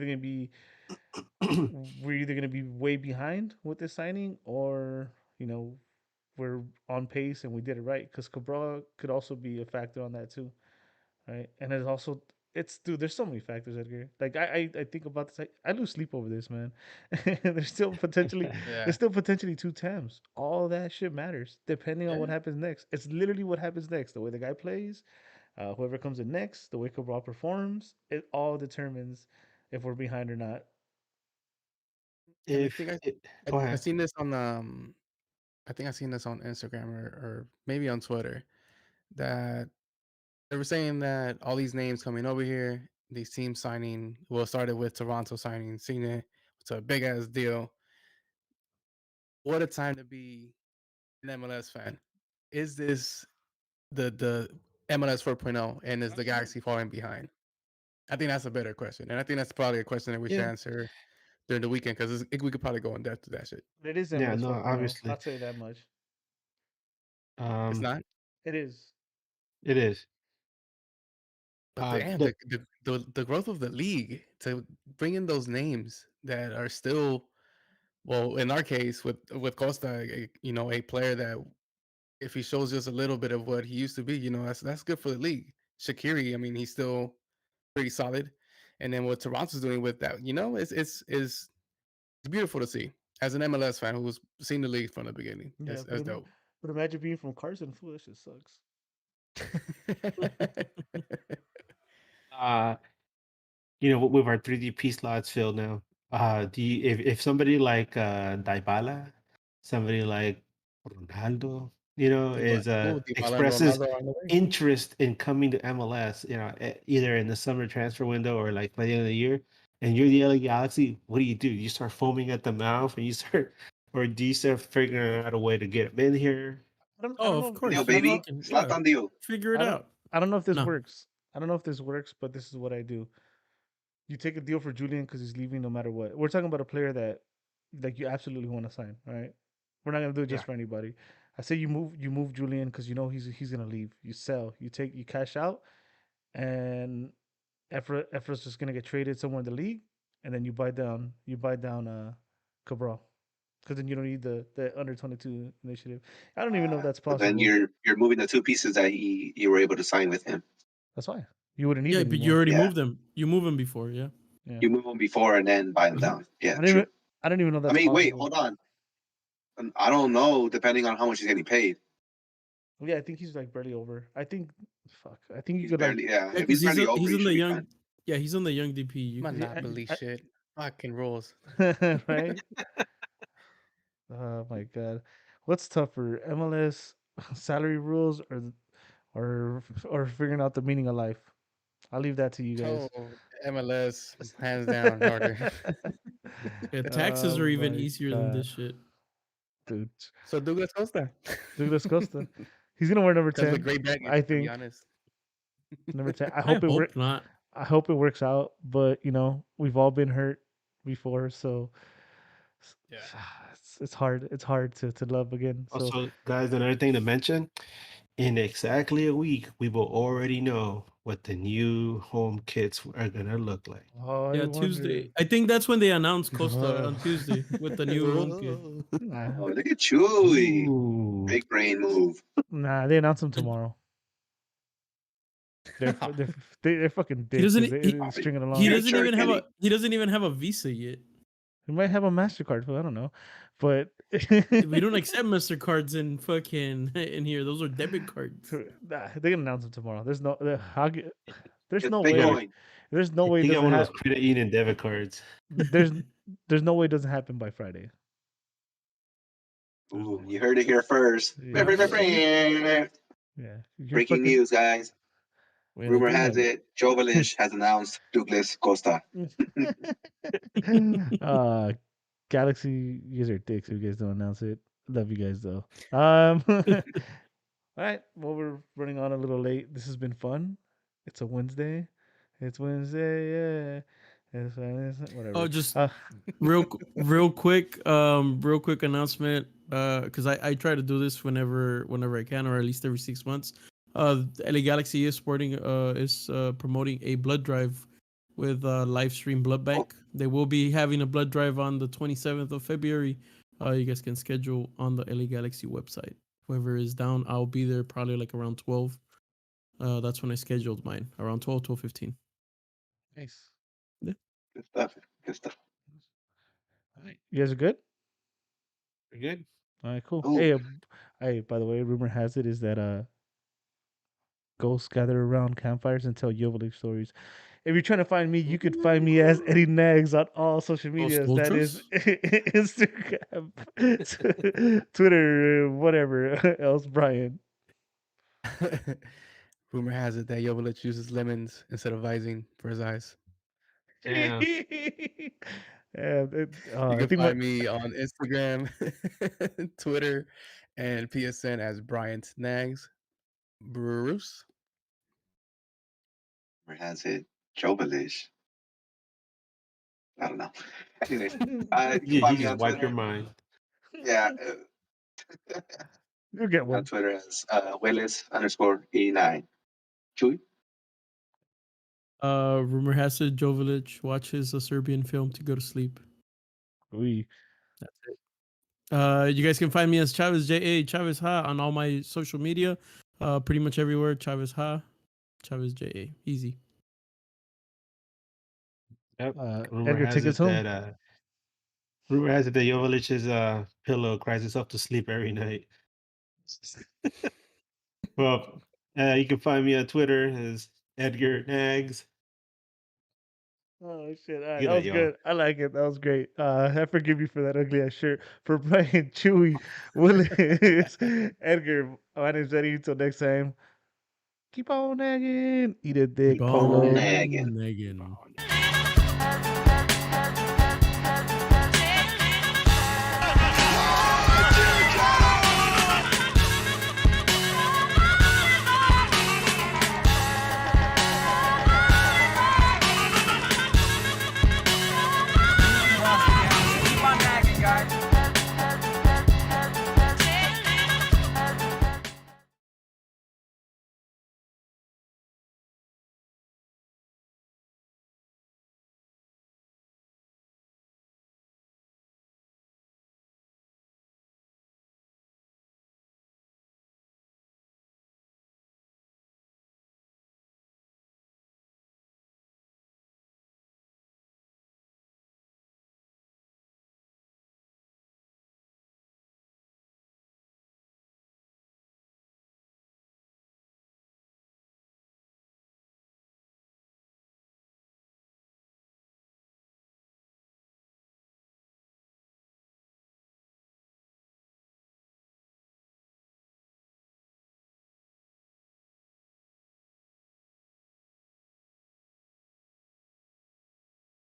either gonna be way behind with this signing, or you know, we're on pace and we did it right. Because Cabral could also be a factor on that too, right? And it's also it's dude. There's so many factors, Edgar. Like I think about this. I lose sleep over this, man. there's still potentially Yeah. there's still potentially two Tams. All that shit matters depending on what Yeah. happens next. It's literally what happens next. The way the guy plays, whoever comes in next, the way Cabral performs, it all determines if we're behind or not. And I if think it, I, go I ahead. seen this on I think I seen this on Instagram or maybe on Twitter that they were saying that all these names coming over here, these teams signing, well, it started with Toronto signing Cena. It's a big ass deal. What a time to be an MLS fan. Is this the MLS 4.0 and is the Galaxy falling behind? I think that's a better question. And I think that's probably a question that we should Yeah, answer during the weekend because we could probably go in depth to that shit. It is yeah, MLS no, 4.0. obviously, I'll tell you that much. It's um, not. It is. it is. But damn, The the growth of the league to bring in those names that are still, well, in our case with Costa, you know, a player that if he shows just a little bit of what he used to be, you know, that's good for the league. Shaqiri, I mean, he's still pretty solid, and then what Toronto's doing with that, you know, it's beautiful to see as an MLS fan who's seen the league from the beginning. Yeah, That's dope. but imagine being from Carson. Fool, that shit sucks. uh, with our 3DP slots filled now, do you if somebody like Dybala, somebody like Ronaldo, is Dybala and expresses Ronaldo are on the way. interest in coming to MLS, either in the summer transfer window or like by the end of the year, and you're the LA Galaxy, what do? You start foaming at the mouth, and you start, or do you start figuring out a way to get them in here? I Oh, don't of know. Deal, course. I don't baby. know. Fucking yeah. Slatan deal. Figure it I don't. out. I don't know if this No. works. I don't know if this works, but this is what I do. You take a deal for Julian because he's leaving no matter what. We're talking about a player that, like, you absolutely want to sign, right? We're not gonna do it just Yeah. for anybody. I say you move Julian because you know he's gonna leave. You sell. You cash out, and Efra's just gonna get traded somewhere in the league, and then you buy down Cabral, because then you don't need the under 22 initiative. I don't even know if that's But then possible. you're moving the two pieces that you were able to sign with him. That's why you wouldn't need Yeah, it but you anymore. already Yeah. moved them. You moved them before, yeah. Yeah, You move them before and then buy them down. I Yeah, don't true. even I don't even know I that's mean, wait, possible. hold on. I don't know, depending on how much he's getting paid. Yeah, I think he's like barely over. I think you He's could like barely, yeah. Yeah, If he's because barely over, he's he in should the be young. fine. Yeah, he's on the young DP. You can. Monopoly shit. Fucking rules. right? Oh my god, what's tougher, MLS salary rules or figuring out the meaning of life? I'll leave that to you guys. Oh, MLS, hands down, harder. Yeah, taxes Oh are even my easier than god, this shit. dude, So Douglas Costa. Douglas Costa, he's gonna wear number Comes with 10. great baggage, I to be think honest. number 10. I hope not. I hope it works out, but we've all been hurt before, so Yeah. it's hard. It's hard to love again. So Also, guys, another thing to mention: in exactly a week, we will already know what the new home kits are gonna look like. I Yeah, wonder. Tuesday. I think that's when they announced Costa on Tuesday with the new home kit. Nah, Oh, look at Chewy. Ooh. Big brain move. nah, they announce them tomorrow. They're fu- they're f- they're fucking He dicks because doesn't. they string it He along. You're a doesn't jerk, even have Kenny. a. He doesn't even have a visa yet. We might have a Mastercard. I don't know, but We don't accept Mastercards in fucking in here. Those are debit cards. Nah, they can announce them tomorrow. There's It's no way. Bitcoin. There's no way it You got doesn't one of have. those credit union debit cards. There's there's no way it doesn't happen by Friday. There's no Ooh, way. you heard it here first. Yeah. Yeah, you're Breaking fucking. news, guys. Wait, Rumor I do has have it, Jovalish has announced Douglas Costa. uh Galaxy, you guys are dicks if you guys don't announce it. Love you guys though. All right. Well, we're running on a little late. This has been fun. It's a Wednesday. It's Wednesday, yeah. Whatever. Oh, just real quick announcement. Because I try to do this whenever I can, or at least every 6 months. LA Galaxy is promoting a blood drive with live stream blood bank. They will be having a blood drive on the 27th of February. You guys can schedule on the LA Galaxy website. Whoever is down, I'll be there probably like around 12. That's when I scheduled mine, around 12, 12:15. Nice. Yeah. Good stuff. Good stuff. All right. You guys are good? We're good. All right, cool. Ooh. Hey, by the way, rumor has it is that ghosts gather around campfires and tell Yovelik stories. If you're trying to find me, you could find me as Eddie Nags on all social medias. That is Instagram, Twitter, whatever else, Brian. Rumor has it that Jovic uses lemons instead of Visine for his eyes. Damn. I You can think find me on Instagram, Twitter, and PSN as Bryant Nags. Bruce. Where has it? Jovalish. I don't know. Anyway, you can You find me just on wipe your Twitter. mind. Yeah, you'll get on one. Twitter as Willis_E9. Chewy? Rumor has it Jovic watches a Serbian film to go to sleep. We That's it. You guys can find me as Chavez JA Chavez Ha on all my social media. Pretty much everywhere. Chavez Ha, Chavez JA. Easy. Yep. Edgar, take us home. Rumor has it that Jovelic's pillow cries itself to sleep every night. Well, you can find me on Twitter as Edgar Nags. Oh shit! All right, Good that night, was y'all. good. I like it. That was great. I forgive you for that ugly ass shirt. For Brian, Chewy, Willis, Edgar. My name's Eddie. Until next time, keep on nagging. Eat a dick, Keep Polo. on nagging. nagging.